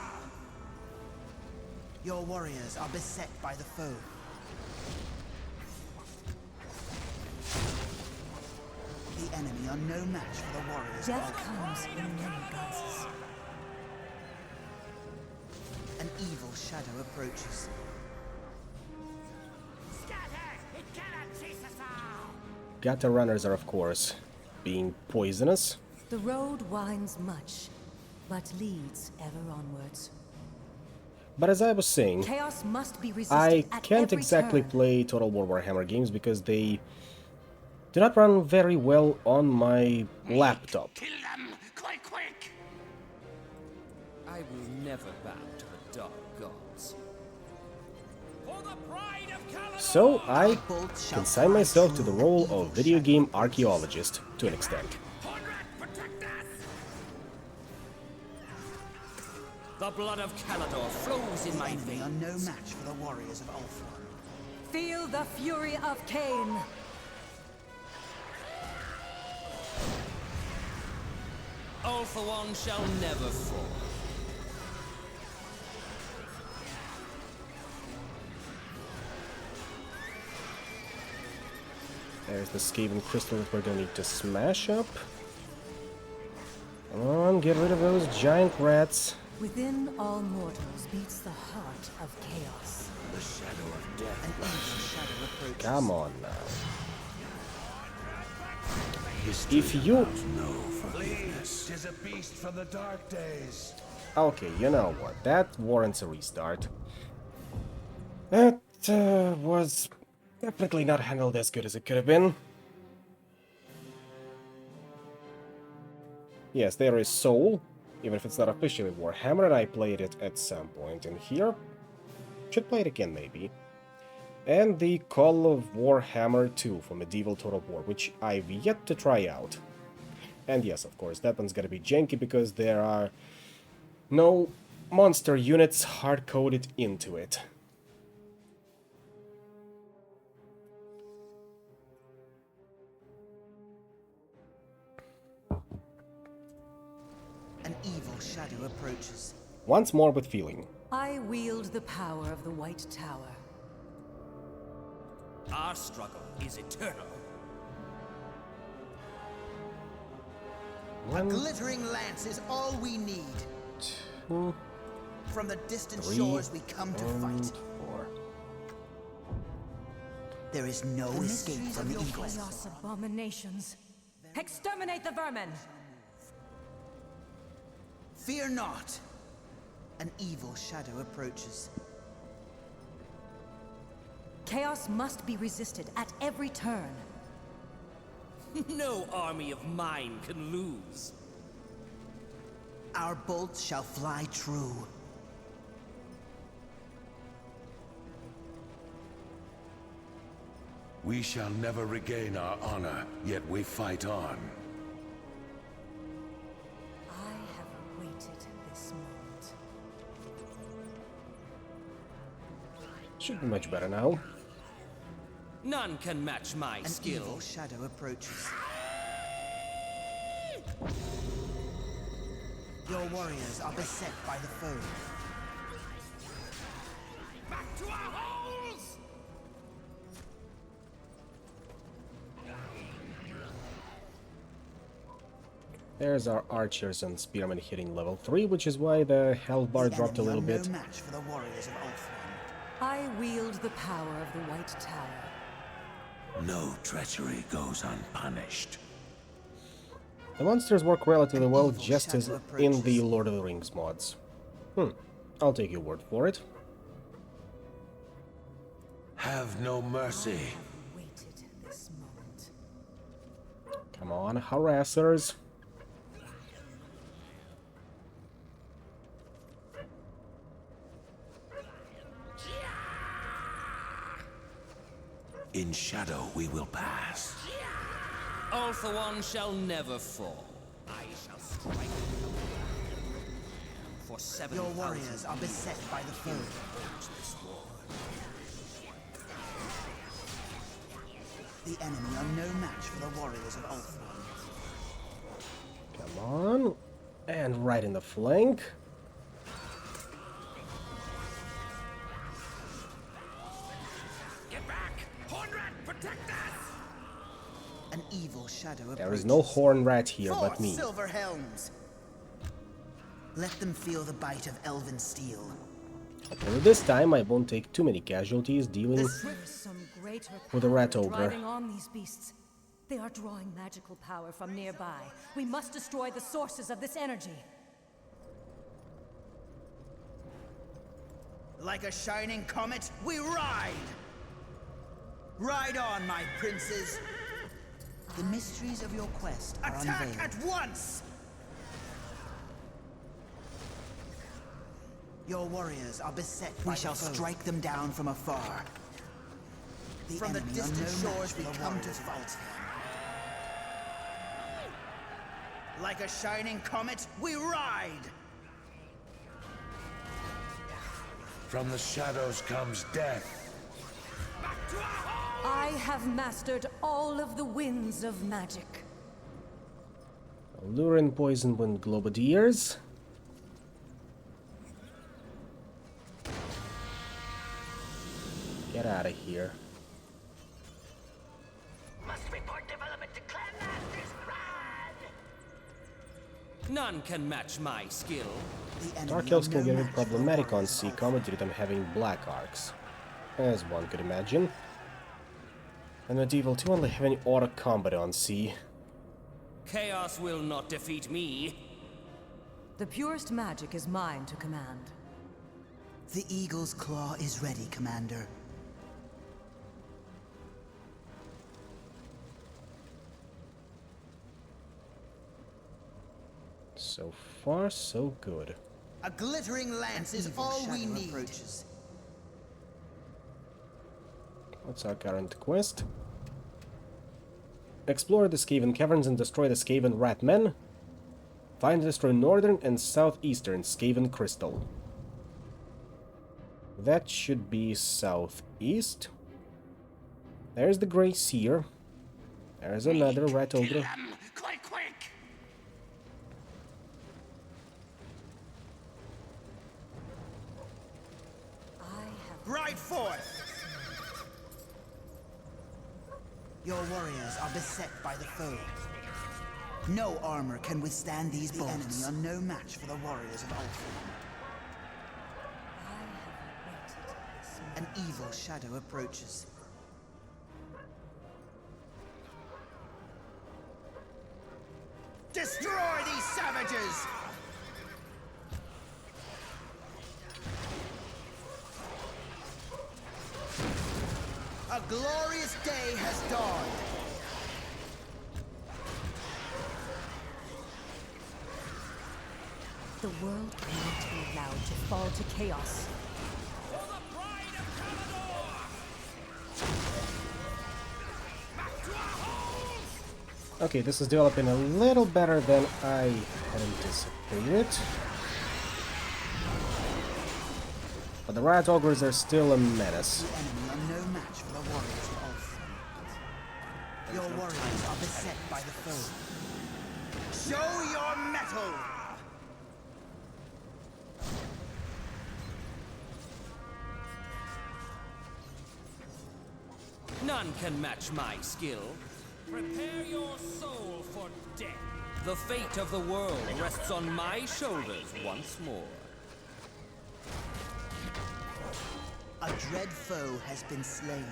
Your warriors are beset by the foe. The enemy are no match for the warriors of Death Ulthuan. comes in many guises. An evil shadow approaches. gutter runners are, of course, being poisonous. The road winds much, but leads ever onwards. But as I was saying, Chaos must be resisted I at can't every exactly turn. play Total War Warhammer games because they do not run very well on my laptop. Kill them, quick! I will never bow to the dark gods. For the pride of Caledon! So I Bolt shall consign fly myself to true the and role evil of video shall game not archaeologist to an extent. Protect us! The blood of Caledon flows in The my enemy are veins. no match for the warriors of Ulthuan. Feel the fury of Cain. All for one shall never fall. There's the Skaven crystal that we're gonna need to smash up. Come on, get rid of those giant rats. Within all mortals beats the heart of chaos. The shadow of death. An evil shadow approaches. Come on now. History If you... allows no forgiveness. Tis a beast from the dark days. Okay, you know what, that warrants a restart. That was definitely not handled as good as it could have been. Yes, there is Soul, even if it's not officially Warhammer, and I played it at some point in here. Should play it again, maybe. And the Call of Warhammer 2 for Medieval Total War, which I've yet to try out. And yes, of course, that one's gonna be janky because there are no monster units hard-coded into it. An evil shadow approaches. Once more with feeling. I wield the power of the White Tower. Our struggle is eternal. A glittering lance is all we need. 2, From the distant 3, shores we come to and fight. 4. There is no escape from the evil. Chaos abominations. Exterminate the vermin! Fear not. An evil shadow approaches. Chaos must be resisted at every turn. No army of mine can lose. Our bolts shall fly true. We shall never regain our honor, yet we fight on. I have awaited this moment. Should be much better now. None can match my An skill. evil shadow approaches. Your warriors are beset by the foe. Back to our holes! There's our archers and spearmen hitting level 3, which is why the health bar The dropped a enemy little are bit. no match for the warriors of Ulthuan. I wield the power of the White Tower. No treachery goes unpunished. The monsters work relatively An well, evil just as shadow in the approaches. Lord of the Rings mods. I'll take your word for it. Have no mercy. Waited this moment. Come on, harassers. In shadow we will pass. All for one shall never fall. I shall strike. For 7,000 Your warriors are beset by the foe. The enemy are no match for the warriors of Ulthuan. Come on. And right in the flank. Get back! Hornrat, protect us! An evil shadow approaches. There is no horn rat here but Forth, me. silver helms! Let them feel the bite of elven steel. Hopefully this time I won't take too many casualties dealing There is some great with the rat power ogre. driving on these beasts. They are drawing magical power from nearby. We must destroy the sources of this energy. Like a shining comet, we ride! Ride on, my princes! The mysteries of your quest are Attack unveiled. at once! Your warriors are beset by We shall strike them down from afar. From the distant shores we come to fight. Like a shining comet, we ride! From the shadows comes death. I have mastered all of the winds of magic. Allure and poison wind globadiers. Get out of here. Must report development to Clan Masters Pride! None can match my skill. Dark Elves can get a bit problematic on sea combat due to them having black arcs, as one could imagine. And Medieval 2 only have any auto combat on sea. Chaos will not defeat me. The purest magic is mine to command. The Eagle's Claw is ready, Commander. So far, so good. A glittering lance is all we need. Approaches. What's our current quest? Explore the Skaven caverns and destroy the Skaven rat men. Find and destroy northern and southeastern Skaven crystal. That should be southeast. There's the Grey Seer. There's another rat ogre. Quick, quick! Ride forth! Your warriors are beset by the foe. No armor can withstand these bolts. The enemy are no match for the warriors of Ulthuan. An evil shadow approaches. Destroy these savages! A glorious day has dawned. The world cannot be allowed to fall to chaos. Okay, this is developing a little better than I had anticipated. But the rat ogres are still a menace. The enemy are no match for the warriors of Ulthuan. Your warriors are beset by the foe. Show your mettle! None can match my skill. Prepare your soul for death. The fate of the world rests on my shoulders once more. A dread foe has been slain.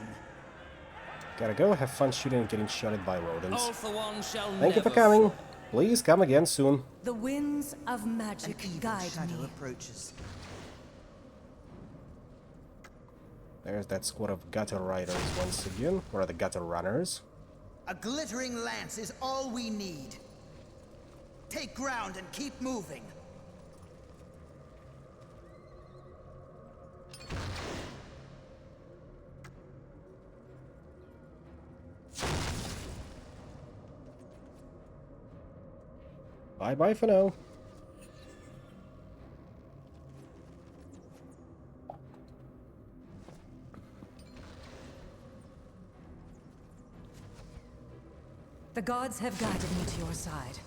Gotta go, have fun shooting and getting shotted by rodents. Ulthuan shall Thank you for never coming. fall. Please come again soon. The winds of magic An evil guide shadow me. approaches. There's that squad of gutter riders once again, or the gutter runners. A glittering lance is all we need. Take ground and keep moving. Bye-bye for now. The gods have guided me to your side.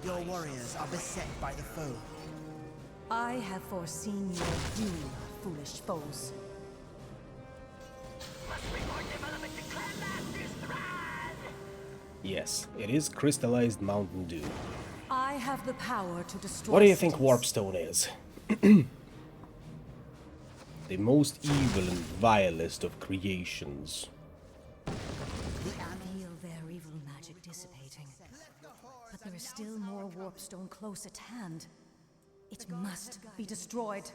Your warriors are beset by the foe. I have foreseen your doom, foolish foes. Must report development to Clan Masters Pride! Yes, it is crystallized Mountain Dew. I have the power to destroy. What do you think cities. Warpstone is? The most evil and vilest of creations. Feel their evil magic dissipating. But there is still more Warpstone close at hand. It must be destroyed.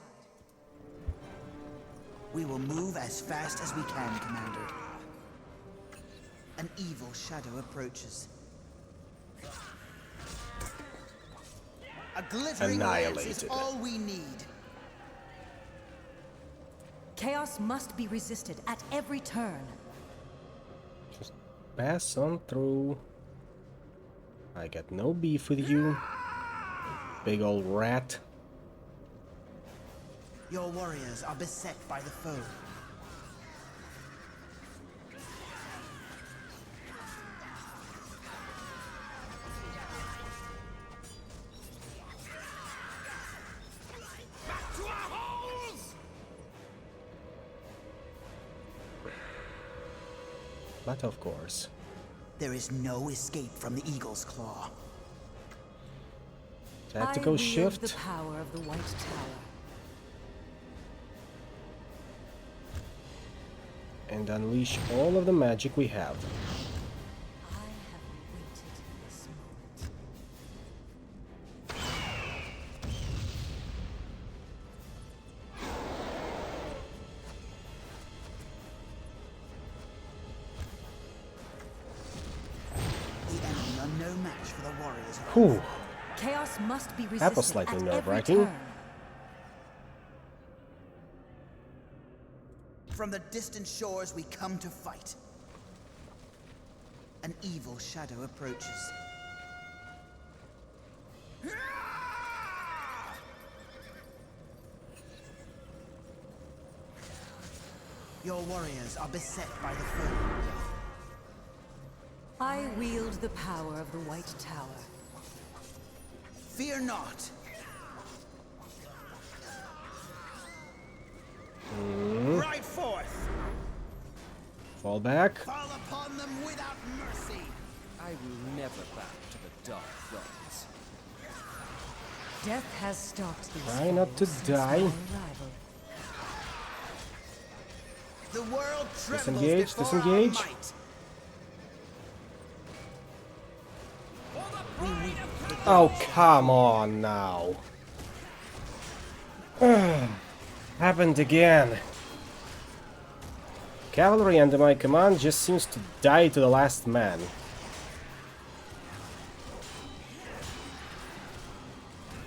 We will move as fast as we can, Commander. An evil shadow approaches. A glittering lance is Annihilated. all we need. Chaos must be resisted at every turn. Just pass on through. I got no beef with you. Big old rat. Your warriors are beset by the foe. But of course. There is no escape from the Eagle's Claw. Tactical I wield shift. the power of the White Tower. And unleash all of the magic we have. I have waited this moment. The enemy are no match for the warriors. Whew. Chaos must be resisted That was slightly at every nerve-wracking. turn. From the distant shores we come to fight. An evil shadow approaches. Your warriors are beset by the foe. I wield the power of the White Tower. Fear not. Ride forth. Fall back. Fall upon them without mercy. I will never bow to the dark gods. Death has stalked these Try not to foes since die. my arrival. The world trembles Disengage, before disengage. our might. Oh, come on now. Happened again. Cavalry under my command just seems to die to the last man.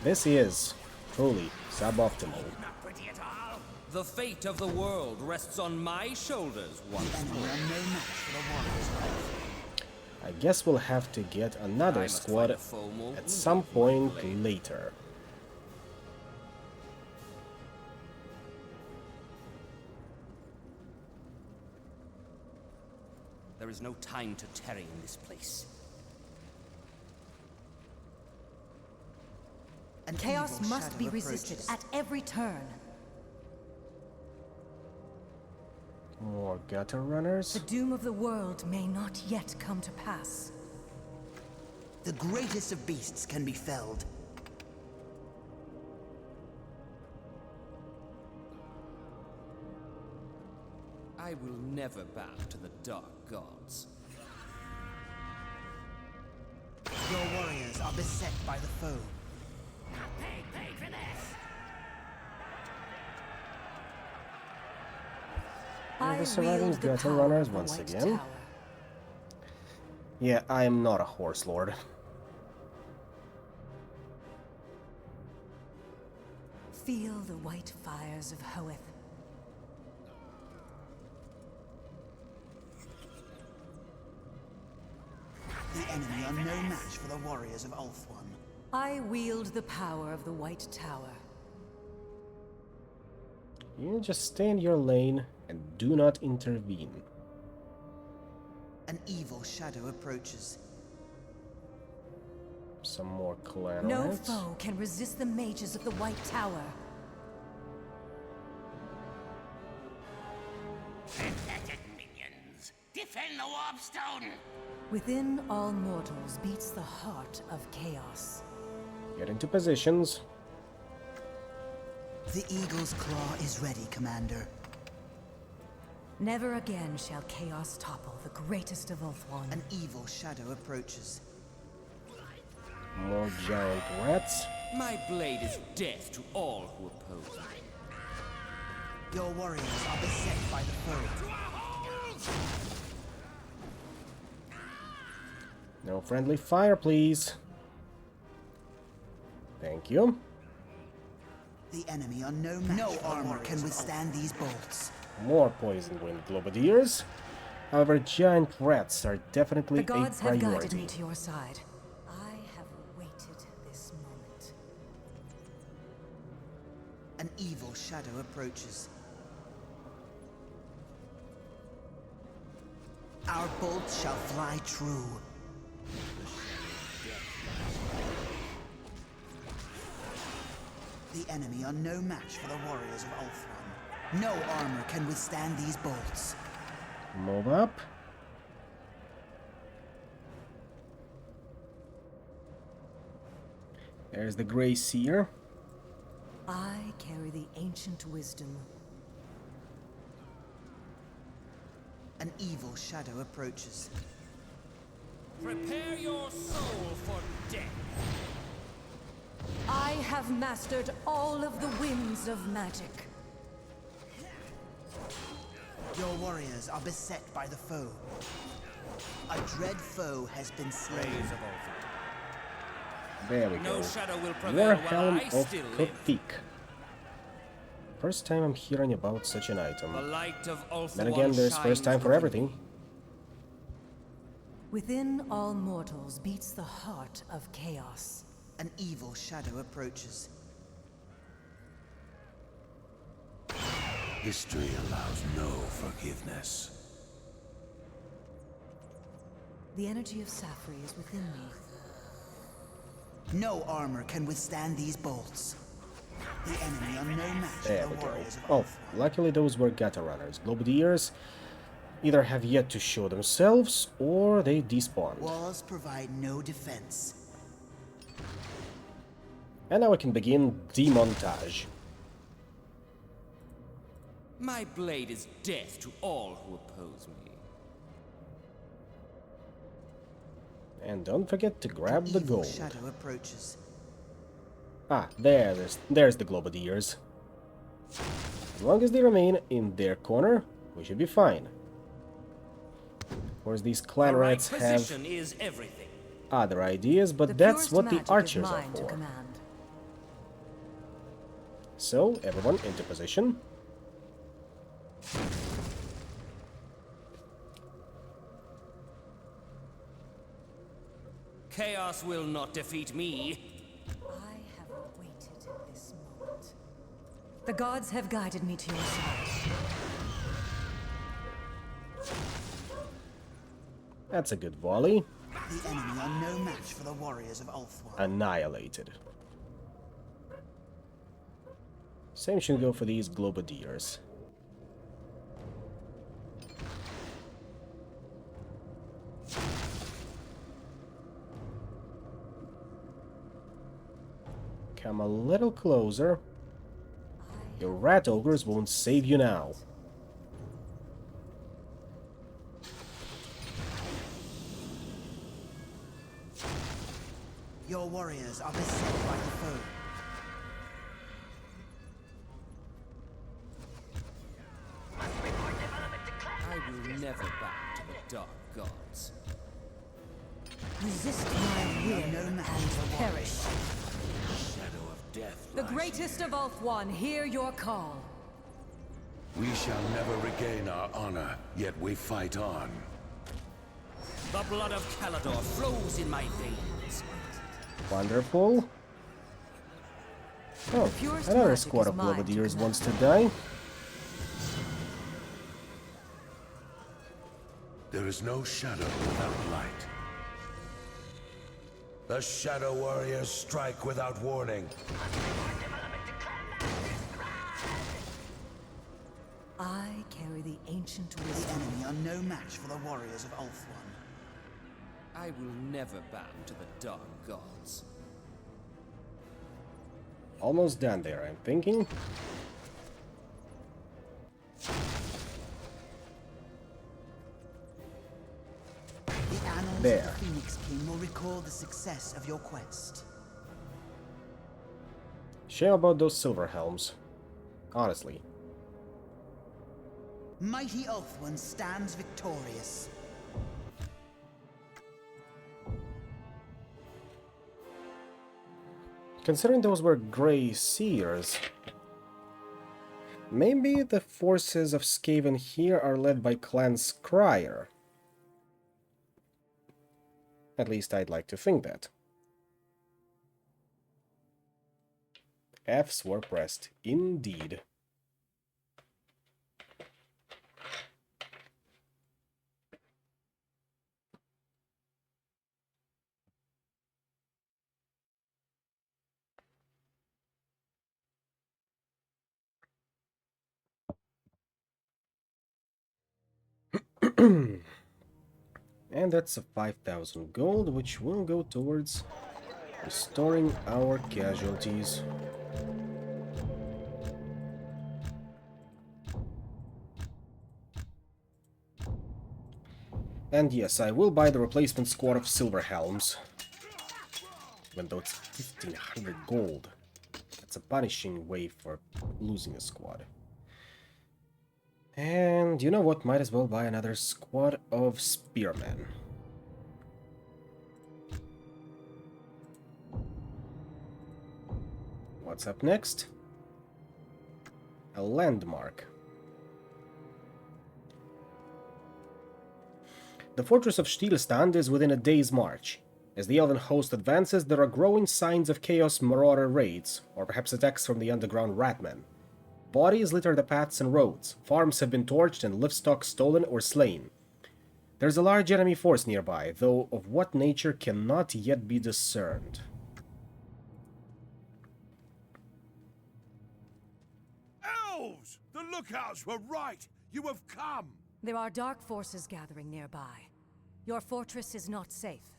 This is truly suboptimal. The fate of the world rests on my shoulders once Enemy more. are no match for the warriors. I guess we'll have to get another I must squad find a foe more at wounded some before we point blade. later. There is no time to tarry in this place. An Chaos evil must shadow be resisted approaches. at every turn. More gutter runners. The doom of the world may not yet come to pass. The greatest of beasts can be felled. I will never bow to the dark gods. Your warriors are beset by the foe. Pay for this! I The surviving wield the gutter power runners of the once White again. Tower. Yeah, I am not a horse lord. Feel the white fires of Hoeth. The enemy are no match for the warriors of Ulthuan. I wield the power of the White Tower. You just stay in your lane and do not intervene. An evil shadow approaches. Some more clan No rats. foe can resist the mages of the White Tower. Pathetic minions! Defend the Warpstone! Within all mortals beats the heart of chaos. Get into positions. The Eagle's Claw is ready, Commander. Never again shall chaos topple the greatest of Ulthuan. An evil shadow approaches. More giant rats. My blade is death to all who oppose me. Your warriors are beset by the foe. No friendly fire, please. Thank you. The enemy are no match. No armor can withstand these bolts. More poison wind globadiers. However, giant rats are definitely The gods a have priority. guided me to your side. I have waited this moment. An evil shadow approaches. Our bolts shall fly true. The enemy are no match for the warriors of Ulthuan. No armor can withstand these bolts. Move up. There's the Grey Seer. I carry the ancient wisdom. An evil shadow approaches. Prepare your soul for death. I have mastered all of the winds of magic. Your warriors are beset by the foe. A dread foe has been slain. There we No go. shadow will prevail while I Warhelm of still live. Kofik. First time I'm hearing about such an item. The light of Ulthuan Then again, there's first time shines for within everything. me. Within all mortals beats the heart of chaos. An evil shadow approaches. History allows no forgiveness. The energy of Safri is within me. No armor can withstand these bolts. The enemy are no match for There the we go. warriors of Oh, Ulthuan. luckily those were Gata runners. Globadiers either have yet to show themselves or they despawned. Walls provide no defense. And now we can begin demontage. My blade is death to all who oppose me. And don't forget to grab the Evil gold. shadow approaches. Ah, there's the Globadiers. As long as they remain in their corner, we should be fine. Of course, these clan The right rats have position is everything. other ideas, but The that's purest what the magic is archers are mine to for. command. So, everyone into position. Chaos will not defeat me. I have waited this moment. The gods have guided me to your side. That's a good volley. The enemy are no match for the warriors of Ulthuan. Annihilated. Same should go for these Globadiers. Come a little closer. Your rat ogres won't save you now. Your warriors are beset by the foe. I will never bow to the dark gods. Resist my will No match and for the perish. Shadow of death The lies greatest of Ulthuan, hear your call. We shall never regain our honor, yet we fight on. The blood of Calador flows in my veins. Wonderful. Oh, purest another magic squad is of mine to Globadiers wants to command. die. There is no shadow without light. The Shadow Warriors strike without warning. I carry the ancient The wisdom. enemy are no match for the warriors of Ulthuan. I will never bow to the dark gods. Almost done there, I'm thinking. The annals There. of the Phoenix King will recall the success of your quest. Shame about those silver helms. Honestly. Mighty Ulthuan stands victorious. Considering those were Grey Seers, maybe the forces of Skaven here are led by Clan Scryer. At least I'd like to think that. Fs were pressed, indeed. And that's a 5,000 gold, which will go towards restoring our casualties. And yes, I will buy the replacement squad of silver helms. Even though it's 1,500 gold. That's a punishing way for losing a squad. And you know what? Might as well buy another squad of spearmen. What's up next? A landmark. The fortress of Stilstand is within a day's march. As the elven host advances, there are growing signs of chaos marauder raids, or perhaps attacks from the underground ratmen. Bodies litter the paths and roads, farms have been torched and livestock stolen or slain. There's a large enemy force nearby, though of what nature cannot yet be discerned. Elves! The lookouts were right! You have come! There are dark forces gathering nearby. Your fortress is not safe.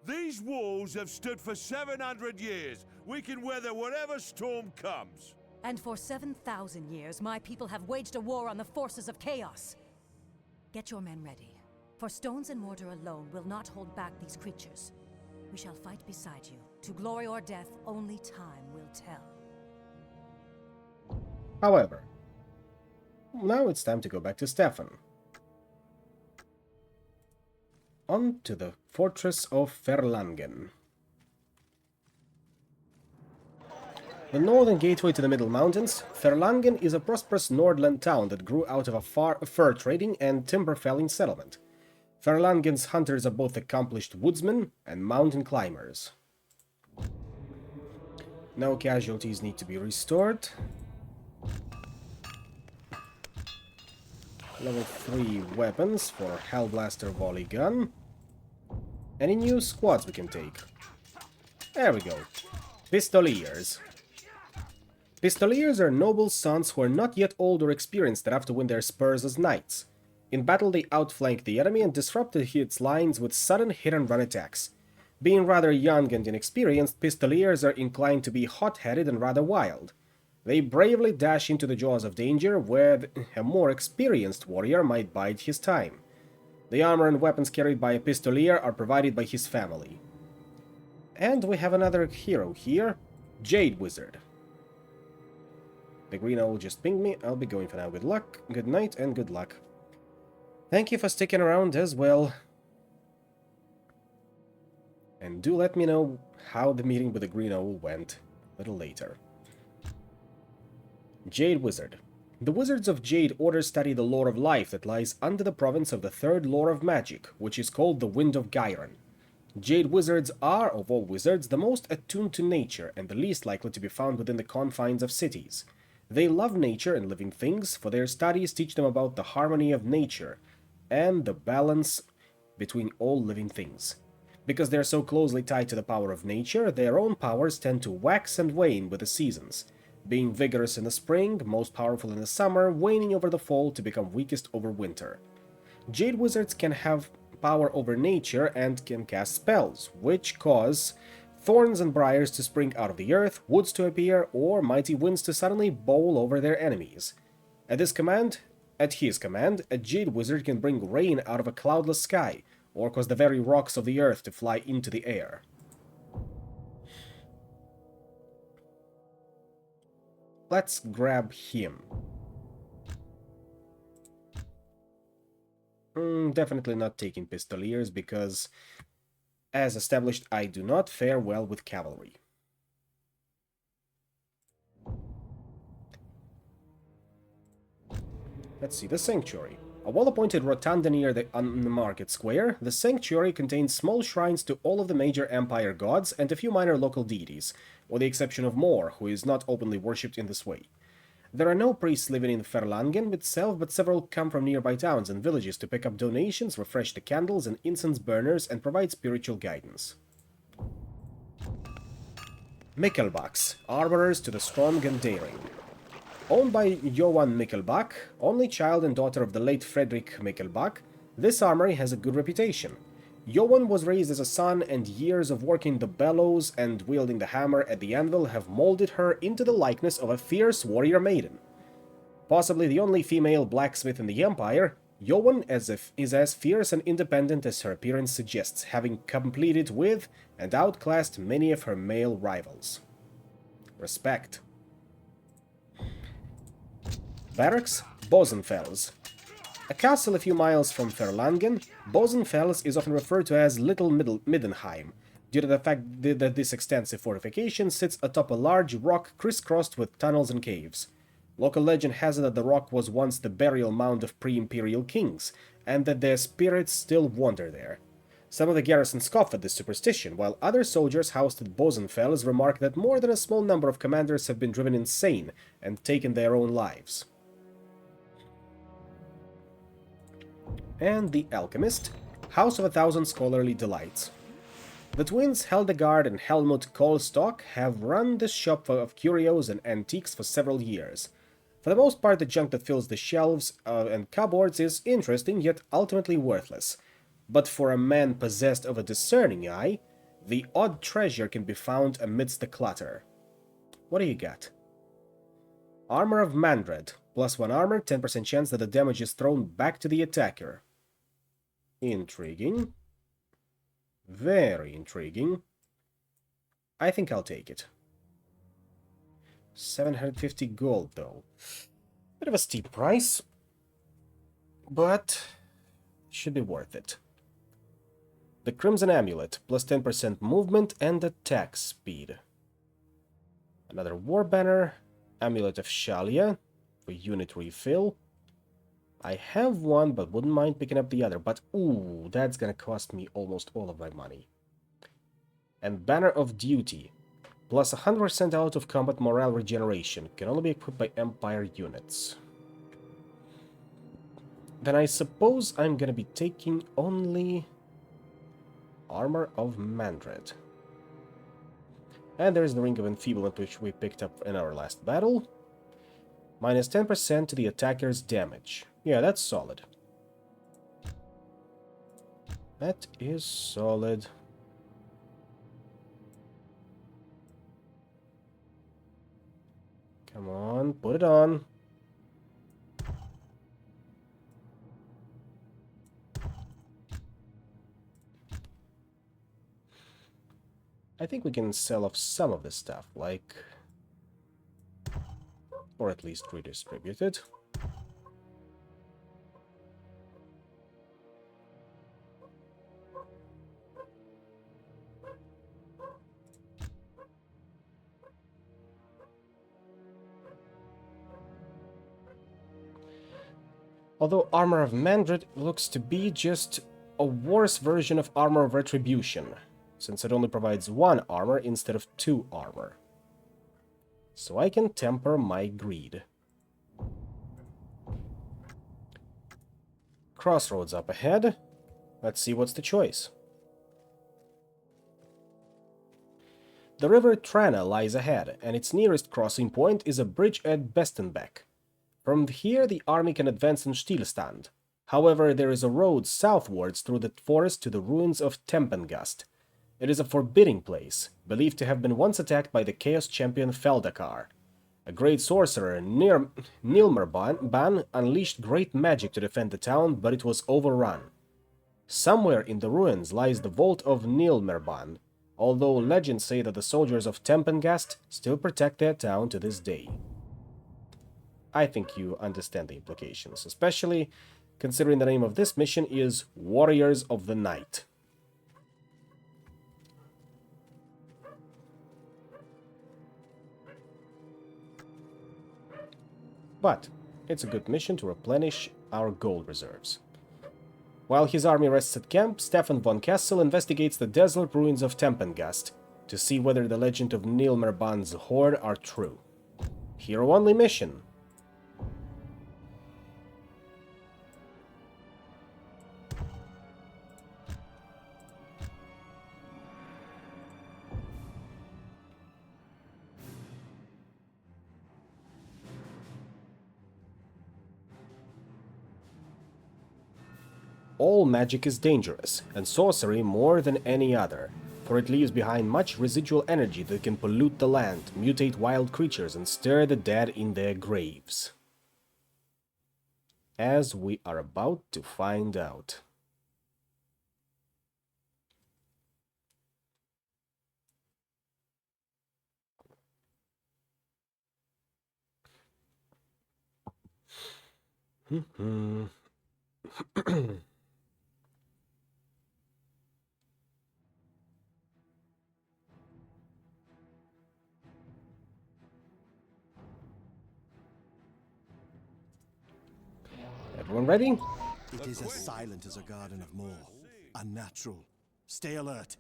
These walls have stood for 700 years. We can weather whatever storm comes. And for 7,000 years, my people have waged a war on the forces of chaos. Get your men ready, for stones and mortar alone will not hold back these creatures. We shall fight beside you. To glory or death, only time will tell. However, now it's time to go back to Stefan. On to the fortress of Ferlangen. The northern gateway to the Middle Mountains, Ferlangen is a prosperous Nordland town that grew out of a fur trading and timber felling settlement. Ferlangen's hunters are both accomplished woodsmen and mountain climbers. No casualties need to be restored. Level 3 weapons for Hellblaster Volley Gun. Any new squads we can take? There we go. Pistoliers. Pistoliers are noble sons who are not yet old or experienced enough to win their spurs as knights. In battle they outflank the enemy and disrupt its lines with sudden hit-and-run attacks. Being rather young and inexperienced, Pistoliers are inclined to be hot-headed and rather wild. They bravely dash into the jaws of danger, where a more experienced warrior might bide his time. The armor and weapons carried by a Pistolier are provided by his family. And we have another hero here, Jade Wizard. The green owl just pinged me. I'll be going for now. Good luck, good night, and good luck. Thank you for sticking around as well. And do let me know how the meeting with the green owl went a little later. Jade Wizard. The Wizards of Jade Order study the lore of life that lies under the province of the third lore of magic, which is called the Wind of Gyron. Jade Wizards are, of all wizards, the most attuned to nature and the least likely to be found within the confines of cities. They love nature and living things, for their studies teach them about the harmony of nature and the balance between all living things. Because they are so closely tied to the power of nature, their own powers tend to wax and wane with the seasons, being vigorous in the spring, most powerful in the summer, waning over the fall to become weakest over winter. Jade Wizards can have power over nature and can cast spells, which cause thorns and briars to spring out of the earth, woods to appear, or mighty winds to suddenly bowl over their enemies. At his command, a jade wizard can bring rain out of a cloudless sky, or cause the very rocks of the earth to fly into the air. Let's grab him. Definitely not taking pistoliers, because, as established, I do not fare well with cavalry. Let's see, the Sanctuary. A well-appointed rotunda near the market square, the Sanctuary contains small shrines to all of the major empire gods and a few minor local deities, with the exception of Mor, who is not openly worshipped in this way. There are no priests living in Ferlangen itself, but several come from nearby towns and villages to pick up donations, refresh the candles and incense burners, and provide spiritual guidance. Mickelbachs, armorers to the strong and daring. Owned by Johann Mickelbach, only child and daughter of the late Friedrich Mickelbach, this armory has a good reputation. Johann was raised as a son, and years of working the bellows and wielding the hammer at the anvil have molded her into the likeness of a fierce warrior maiden. Possibly the only female blacksmith in the Empire, Johann is as fierce and independent as her appearance suggests, having competed with and outclassed many of her male rivals. Respect. Barracks, Bosenfels. A castle a few miles from Ferlangen, Bosenfels is often referred to as Little Middenheim, due to the fact that this extensive fortification sits atop a large rock crisscrossed with tunnels and caves. Local legend has it that the rock was once the burial mound of pre-imperial kings, and that their spirits still wander there. Some of the garrison scoff at this superstition, while other soldiers housed at Bosenfels remark that more than a small number of commanders have been driven insane and taken their own lives. And the Alchemist, House of a Thousand Scholarly Delights. The twins Hildegard and Helmut Kohlstock have run this shop of curios and antiques for several years. For the most part, the junk that fills the shelves and cupboards is interesting, yet ultimately worthless. But for a man possessed of a discerning eye, the odd treasure can be found amidst the clutter. What do you got? Armor of Mandred. +1 armor, 10% chance that the damage is thrown back to the attacker. Intriguing. Very intriguing. I think I'll take it. 750 gold, though. Bit of a steep price, but should be worth it. The Crimson Amulet, +10% movement and attack speed. Another War Banner, Amulet of Shalia, for unit refill. I have one, but wouldn't mind picking up the other, but ooh, that's gonna cost me almost all of my money. And Banner of Duty, plus 100% out of combat morale regeneration, can only be equipped by Empire units. Then I suppose I'm gonna be taking only Armor of Mandred. And there's the Ring of Enfeeblement, which we picked up in our last battle. Minus 10% to the attacker's damage. Yeah, that's solid. That is solid. Come on, put it on. I think we can sell off some of this stuff, like... or at least redistribute it. Although Armor of Mandred looks to be just a worse version of Armor of Retribution, since it only provides 1 armor instead of 2 armor. So I can temper my greed. Crossroads up ahead. Let's see what's the choice. The river Trana lies ahead, and its nearest crossing point is a bridge at Bestenbeck. From here, the army can advance on Stillstand. However, there is a road southwards through the forest to the ruins of Tempengast. It is a forbidding place, believed to have been once attacked by the Chaos Champion Feldakar. A great sorcerer, Nilmerban, unleashed great magic to defend the town, but it was overrun. Somewhere in the ruins lies the vault of Nilmerban, although legends say that the soldiers of Tempengast still protect their town to this day. I think you understand the implications, especially considering the name of this mission is Warriors of the Night. But it's a good mission to replenish our gold reserves. While his army rests at camp, Stefan von Kessel investigates the desolate ruins of Tempengast to see whether the legend of Nilmerban's horde are true. Hero-only mission. All magic is dangerous, and sorcery more than any other, for it leaves behind much residual energy that can pollute the land, mutate wild creatures, and stir the dead in their graves. As we are about to find out. Everyone ready? It is as silent as a garden of Moor. Unnatural. Stay alert.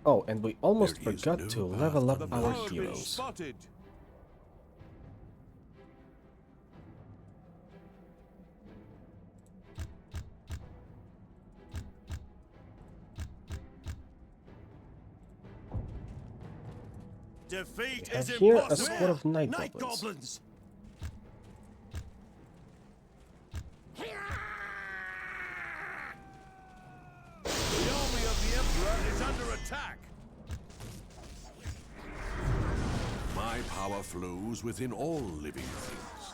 Oh, and we almost forgot to level up our Foe being heroes. spotted. Defeat We is have here a impossible. squad of night Night goblins. goblins. The army of the Emperor is under attack. My power flows within all living things.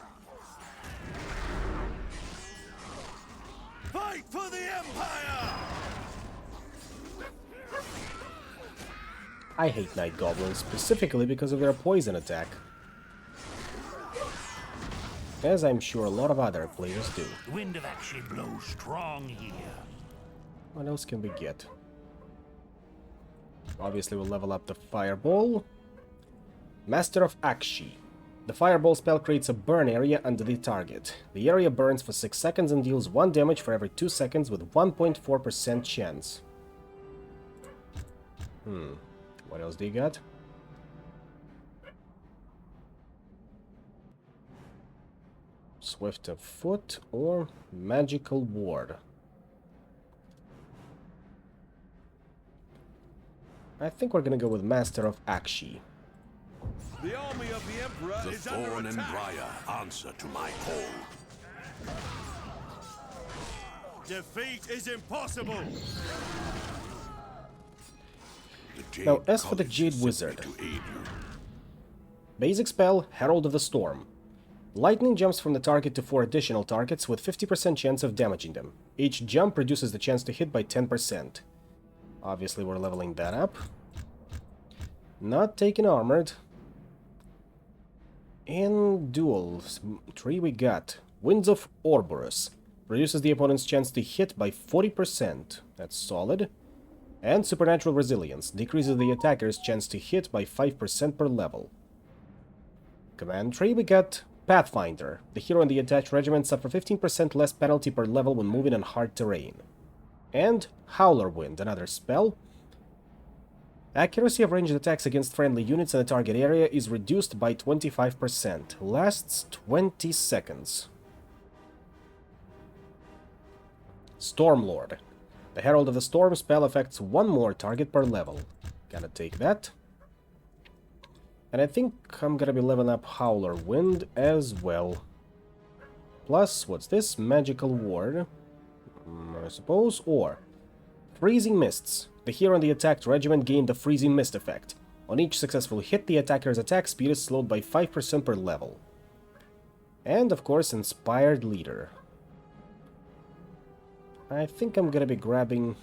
Fight for the Empire! I hate night goblins, specifically because of their poison attack. As I'm sure a lot of other players do. The wind of actually blows strong here. What else can we get? Obviously we'll level up the Fireball. Master of Akshi. The Fireball spell creates a burn area under the target. The area burns for 6 seconds and deals 1 damage for every 2 seconds with 1.4% chance. What else do you got? Swift of Foot or Magical Ward. I think we're gonna go with Master of Akshi. The army of the Emperor The is under thorn and attack. briar answer to my call. Defeat is impossible. The Jade Now, as for the College Jade sent me Wizard. to aid you. Basic spell, Herald of the Storm. Lightning jumps from the target to 4 additional targets with 50% chance of damaging them. Each jump reduces the chance to hit by 10%. Obviously we're leveling that up. Not taking armored. In duels, 3 we got. Winds of Ouroboros. Reduces the opponent's chance to hit by 40%. That's solid. And Supernatural Resilience. Decreases the attacker's chance to hit by 5% per level. Command tree we got Pathfinder. The hero and the attached regiment suffer 15% less penalty per level when moving on hard terrain. And Howler Wind, another spell. Accuracy of ranged attacks against friendly units in the target area is reduced by 25%. Lasts 20 seconds. Stormlord. The Herald of the Storm spell affects 1 more target per level. Gotta take that. And I think I'm gonna be leveling up Howler Wind as well. Plus, what's this? Magical Ward, I suppose, or Freezing Mists. The hero and the attacked regiment gain the Freezing Mist effect. On each successful hit, the attacker's attack speed is slowed by 5% per level. And, of course, Inspired Leader. I think I'm gonna be grabbing...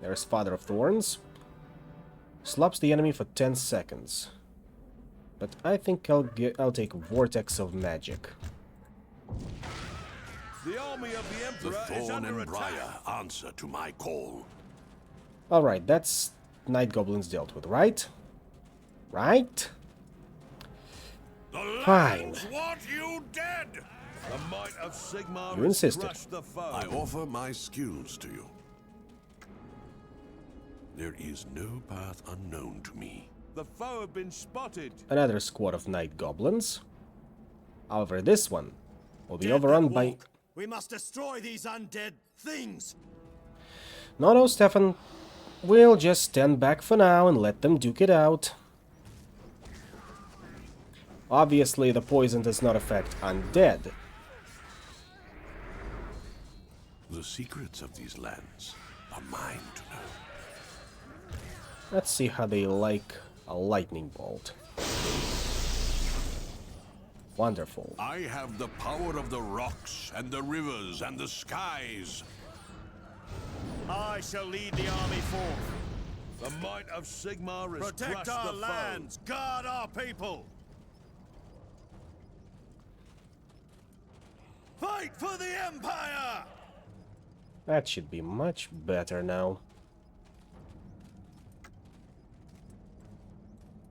There's Father of Thorns. Slaps the enemy for 10 seconds. But I think I'll take Vortex of Magic. The army of the Emperor is under attack. Answer to my call. Alright, that's Night Goblins dealt with, right? Right? Fine. Want you dead. The might of Sigmar You insisted. crushed the foe. I offer my skills to you. There is no path unknown to me. The foe have been spotted. Another squad of Night Goblins. However, this one will be overrun by... We must destroy these undead things. No, Stefan. We'll just stand back for now and let them duke it out. Obviously, the poison does not affect undead. The secrets of these lands are mine to know. Let's see how they like a lightning bolt. Wonderful. I have the power of the rocks and the rivers and the skies. I shall lead the army forth. The might of Sigmar has Protect crushed our the lands, guard our people. Fight for the Empire! That should be much better now.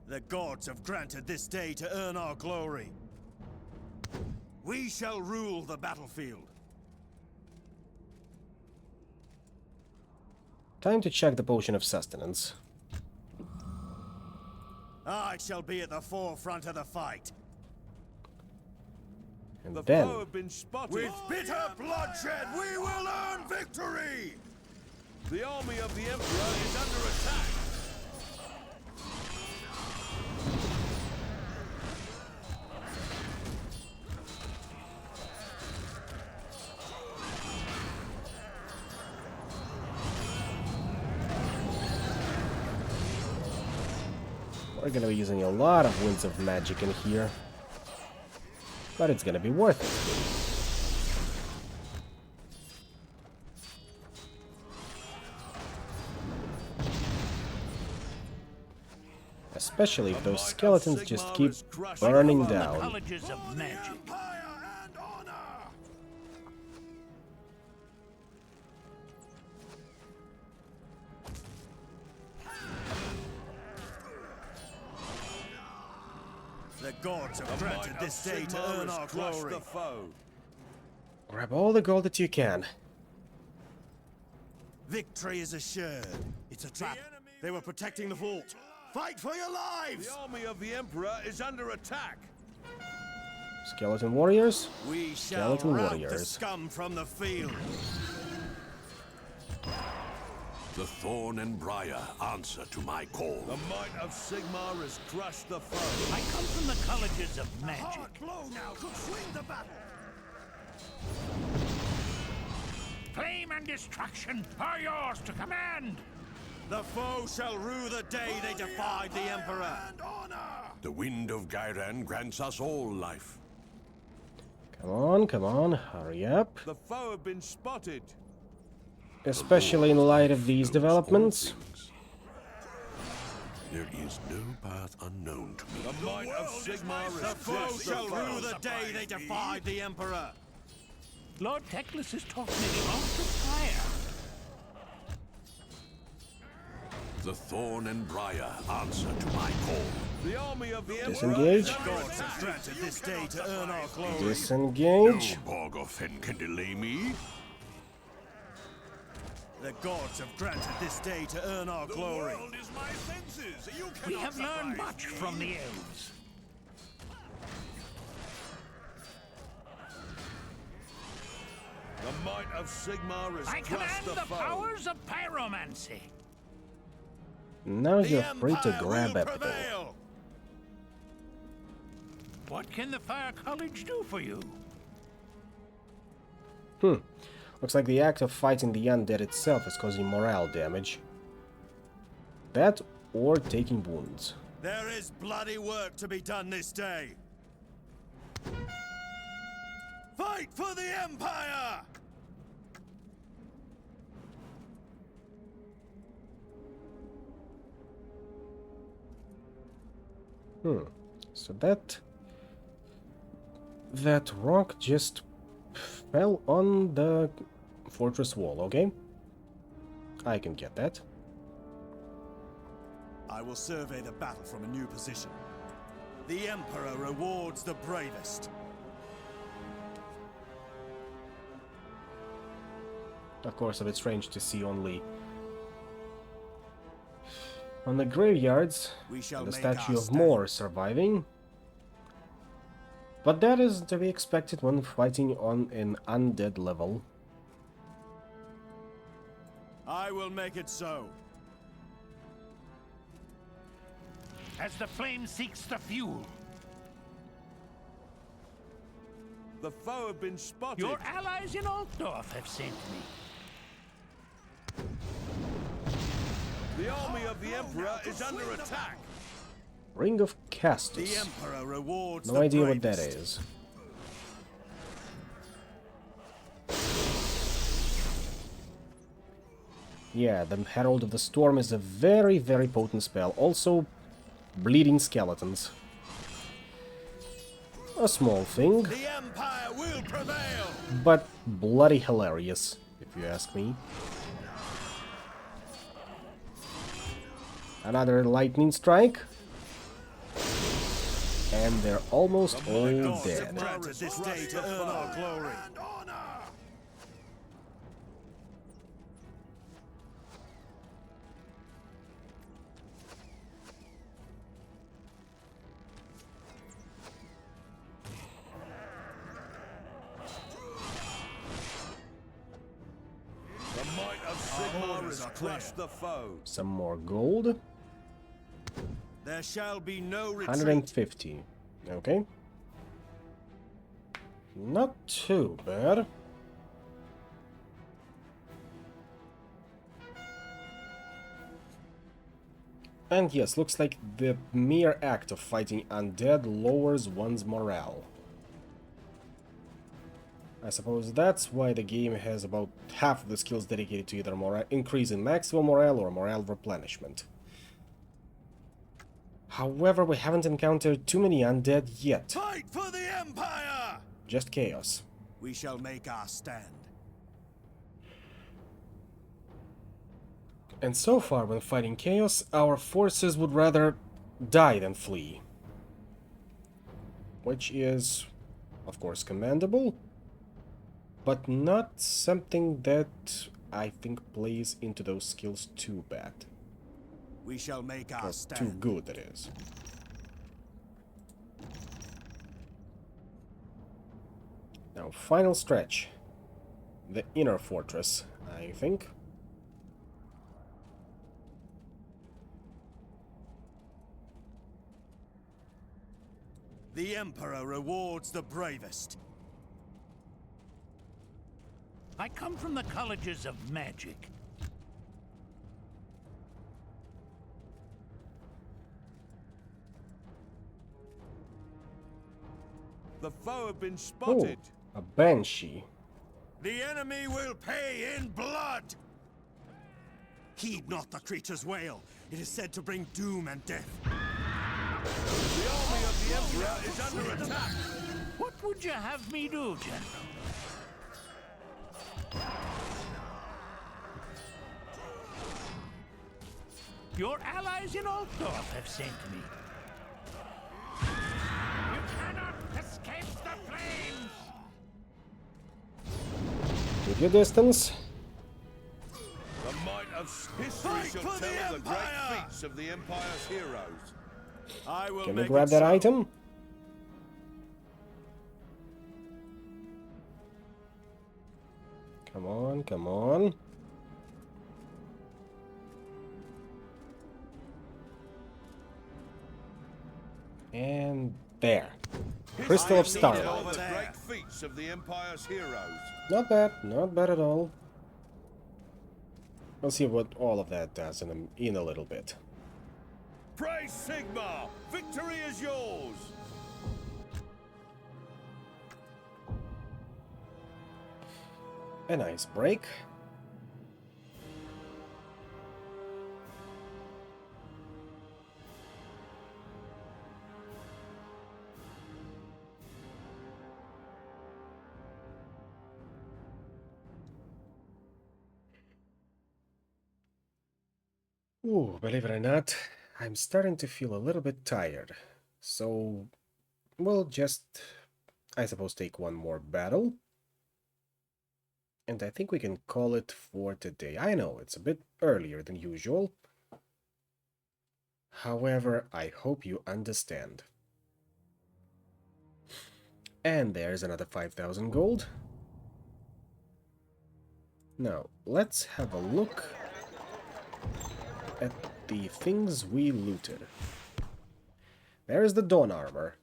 The gods have granted this day to earn our glory. We shall rule the battlefield. Time to check the potion of sustenance. I shall be at the forefront of the fight. And The then... foe have been spotted. With bitter bloodshed, we will earn victory! The army of the Emperor is under attack. We're gonna be using a lot of Winds of Magic in here. But it's gonna be worth it. Especially if those skeletons just keep burning down. Colleges of magic. The gods have granted this day to earn our glory. The foe. Grab all the gold that you can. Victory is assured. It's a trap. They were protecting the vault. Fight for your lives! The army of the Emperor is under attack. Skeleton warriors? We shall Skeleton rout the warriors. scum from the field. The thorn and briar answer to my call. The might of Sigmar has crushed the foe. I come from the colleges of magic. Blow now to swing the battle. Flame and destruction are yours to command. The foe shall rue the day they defied the Emperor. The wind of Gyran grants us all life. Come on, hurry up. The foe have been spotted. Especially in light of these developments. There is no path unknown to me. The might of Sigmar The has foe crushed the shall foe. rue the day they defied the Emperor. Lord Teclis has taught me the art of fire. The thorn and briar answer to my call. The army of the Emperor Disengage. is under Gods have attack. granted this day to earn our glory. Disengage. No Borgothen can delay me. The gods have granted this day to earn our glory. is my senses. You We cannot have learned surprise much me. from the elves. The might of Sigmar has I crushed command the the foe. powers of pyromancy. Now The you're free to Empire grab will everything. prevail. What can the Fire College do for you? Looks like the act of fighting the undead itself is causing morale damage. That or taking wounds. There is bloody work to be done this day. Fight for the Empire! So that rock just fell on the fortress wall, okay? I can get that. I will survey the battle from a new position. The Emperor rewards the bravest. Of course, a bit strange to see only on the graveyards the statue of Moore surviving. But that is to be expected when fighting on an undead level. I will make it so. As the flame seeks the fuel. The foe have been spotted. Your allies in Altdorf have sent me. The army of the Emperor is under attack. Ring of Castus. The Emperor rewards No idea what that is. Yeah, the Herald of the Storm is a very, very potent spell. Also, bleeding skeletons. A small thing, The Empire will prevail. but bloody hilarious, if you ask me. Another lightning strike. And they're almost all dead. Granted this day to earn our glory. The might of Sigmar has crushed the foe. Some more gold. There shall be no retreat. 150. Okay. Not too bad. And yes, looks like the mere act of fighting undead lowers one's morale. I suppose that's why the game has about half of the skills dedicated to either morale increase in maximum morale or morale replenishment. However, we haven't encountered too many undead yet. Fight for the Empire! Just chaos. We shall make our stand. And so far, when fighting chaos, our forces would rather die than flee. Which is, of course, commendable, but not something that I think plays into those skills too bad. We shall make our Or stand. too good, that is. Now, final stretch. The inner fortress, I think. The Emperor rewards the bravest. I come from the colleges of magic. The foe have been spotted. Oh, a banshee. The enemy will pay in blood! Heed not the creature's wail. It is said to bring doom and death. The army of the Emperor is under attack. What would you have me do, General? Your allies in Altdorf have sent me. You cannot escape the flames! Keep your distance. The might of history shall tell of the great feats of the Empire's heroes. I will Can we make grab it that so. item? Come on, come on. And there. Crystal of Starlight. The great feats remnants of the Empire's heroes. Not bad at all. We'll see what all of that does in a little bit. Praise Sigmar! Victory is yours! A nice break. Ooh, believe it or not, I'm starting to feel a little bit tired. So, we'll just, I suppose, take one more battle. And I think we can call it for today. I know, it's a bit earlier than usual. However, I hope you understand. And there's another 5,000 gold. Now, let's have a look at the things we looted. There's the Dawn Armor.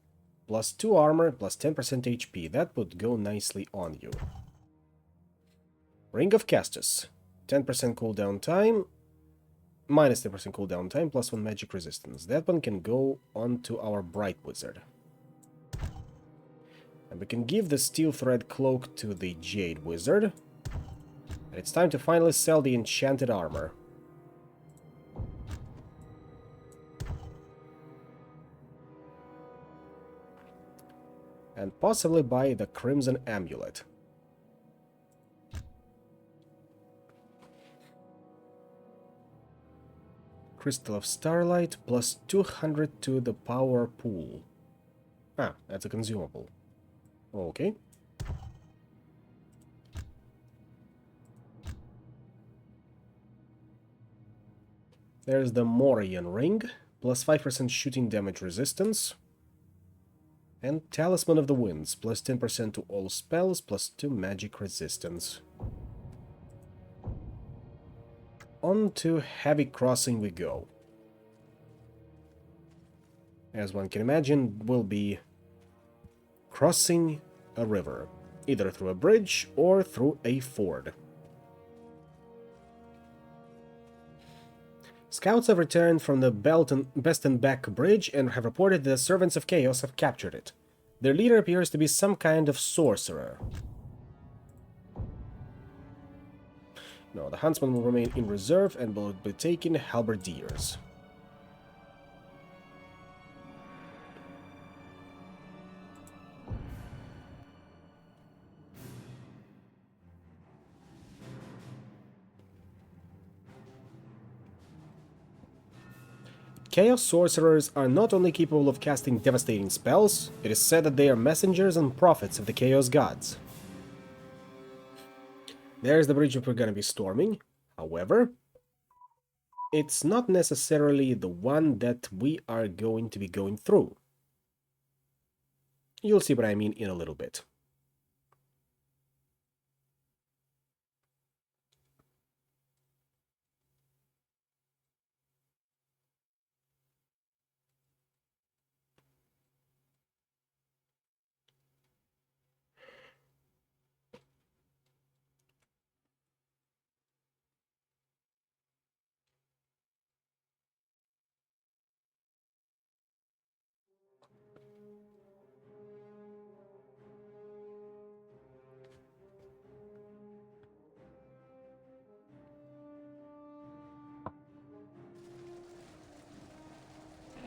Plus 2 armor, plus 10% HP. That would go nicely on you. Ring of Castus. 10% cooldown time. Minus 10% cooldown time, plus 1 magic resistance. That one can go onto our Bright Wizard. And we can give the Steel Thread Cloak to the Jade Wizard. And it's time to finally sell the Enchanted Armor. And possibly buy the Crimson Amulet. Crystal of Starlight, plus 200 to the power pool. Ah, that's a consumable. Okay. There's the Morian Ring, plus 5% shooting damage resistance. And Talisman of the Winds, plus 10% to all spells, plus 2 magic resistance. On to Heavy Crossing we go. As one can imagine, we'll be crossing a river, either through a bridge or through a ford. Scouts have returned from the Bestenbeck Bridge and have reported that the Servants of Chaos have captured it. Their leader appears to be some kind of sorcerer. No, the Huntsman will remain in reserve and will be taking halberdiers. Chaos sorcerers are not only capable of casting devastating spells, it is said that they are messengers and prophets of the Chaos Gods. There's the bridge that we're gonna be storming. However, it's not necessarily the one that we are going to be going through. You'll see what I mean in a little bit.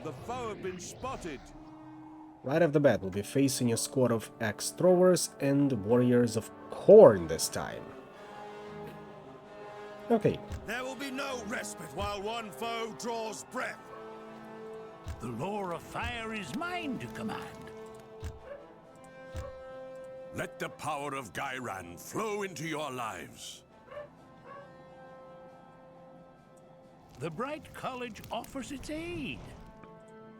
The foe have been spotted. Right off the bat, we'll be facing a squad of axe throwers and warriors of Khorne this time. Okay. There will be no respite while one foe draws breath. The law of fire is mine to command. Let the power of Gairan flow into your lives. The Bright College offers its aid.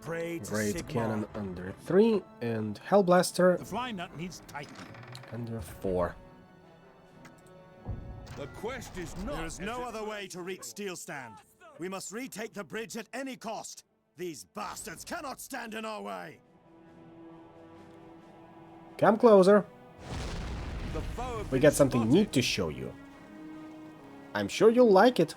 Pray to Great Sigmar. Cannon under 3 and Hellblaster The fly nut needs tightening. under 4. The quest is not... There is no other way to reach Steelstand. We must retake the bridge at any cost. These bastards cannot stand in our way. Come closer. The foe have We been got something spotted. neat to show you. I'm sure you'll like it.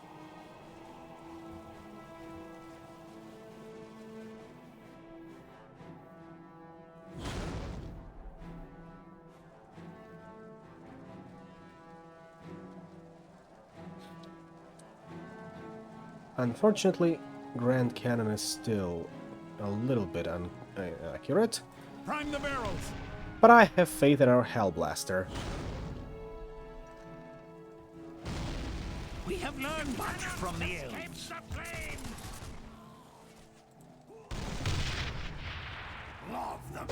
Unfortunately, Grand Cannon is still a little bit inaccurate, Prime the barrels. but I have faith in our Hellblaster. We have learned much from the elves. Love them.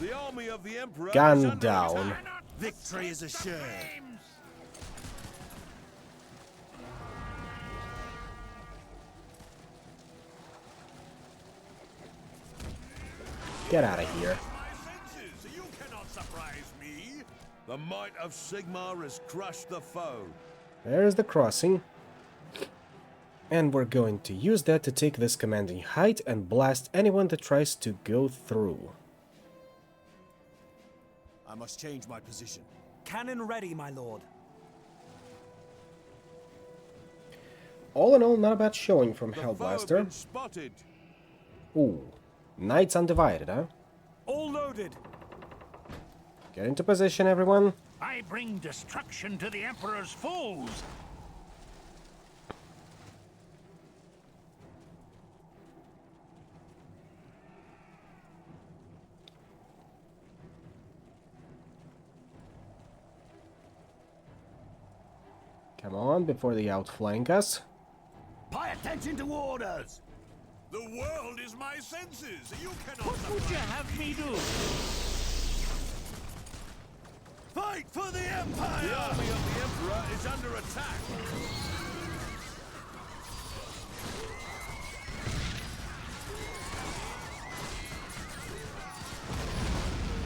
The army of the Emperor is Gun under down. attack. Victory is assured. Get out of here. My senses, you cannot surprise me. The might of Sigmar has crushed the foe. There's the crossing. And we're going to use that to take this commanding height and blast anyone that tries to go through. I must change my position. Cannon ready, my lord. All in all, not a bad showing from The foe have Hellblaster. been spotted. Ooh, Knights Undivided, huh? All loaded. Get into position, everyone. I bring destruction to the Emperor's foes. Come on, before they outflank us. Pay attention to orders. The world is my senses. You cannot What would you surprise have me do? Fight for the The Empire! army of the Emperor is under attack.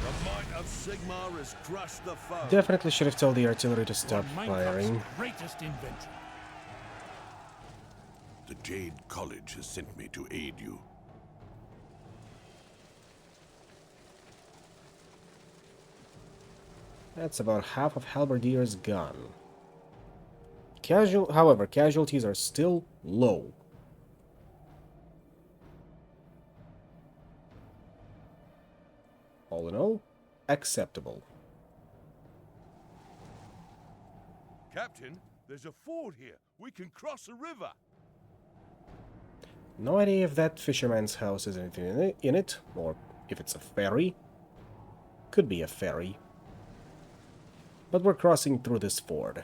The might of Sigmar has crushed the foe. Definitely should have told the artillery to stop One firing. Minecraft's greatest invention. The Jade College has sent me to aid you. That's about half of Halberdiers gone. However, casualties are still low. All in all, acceptable. Captain, there's a ford here. We can cross a river. No idea if that fisherman's house has anything in it, or if it's a ferry. Could be a ferry. But we're crossing through this ford.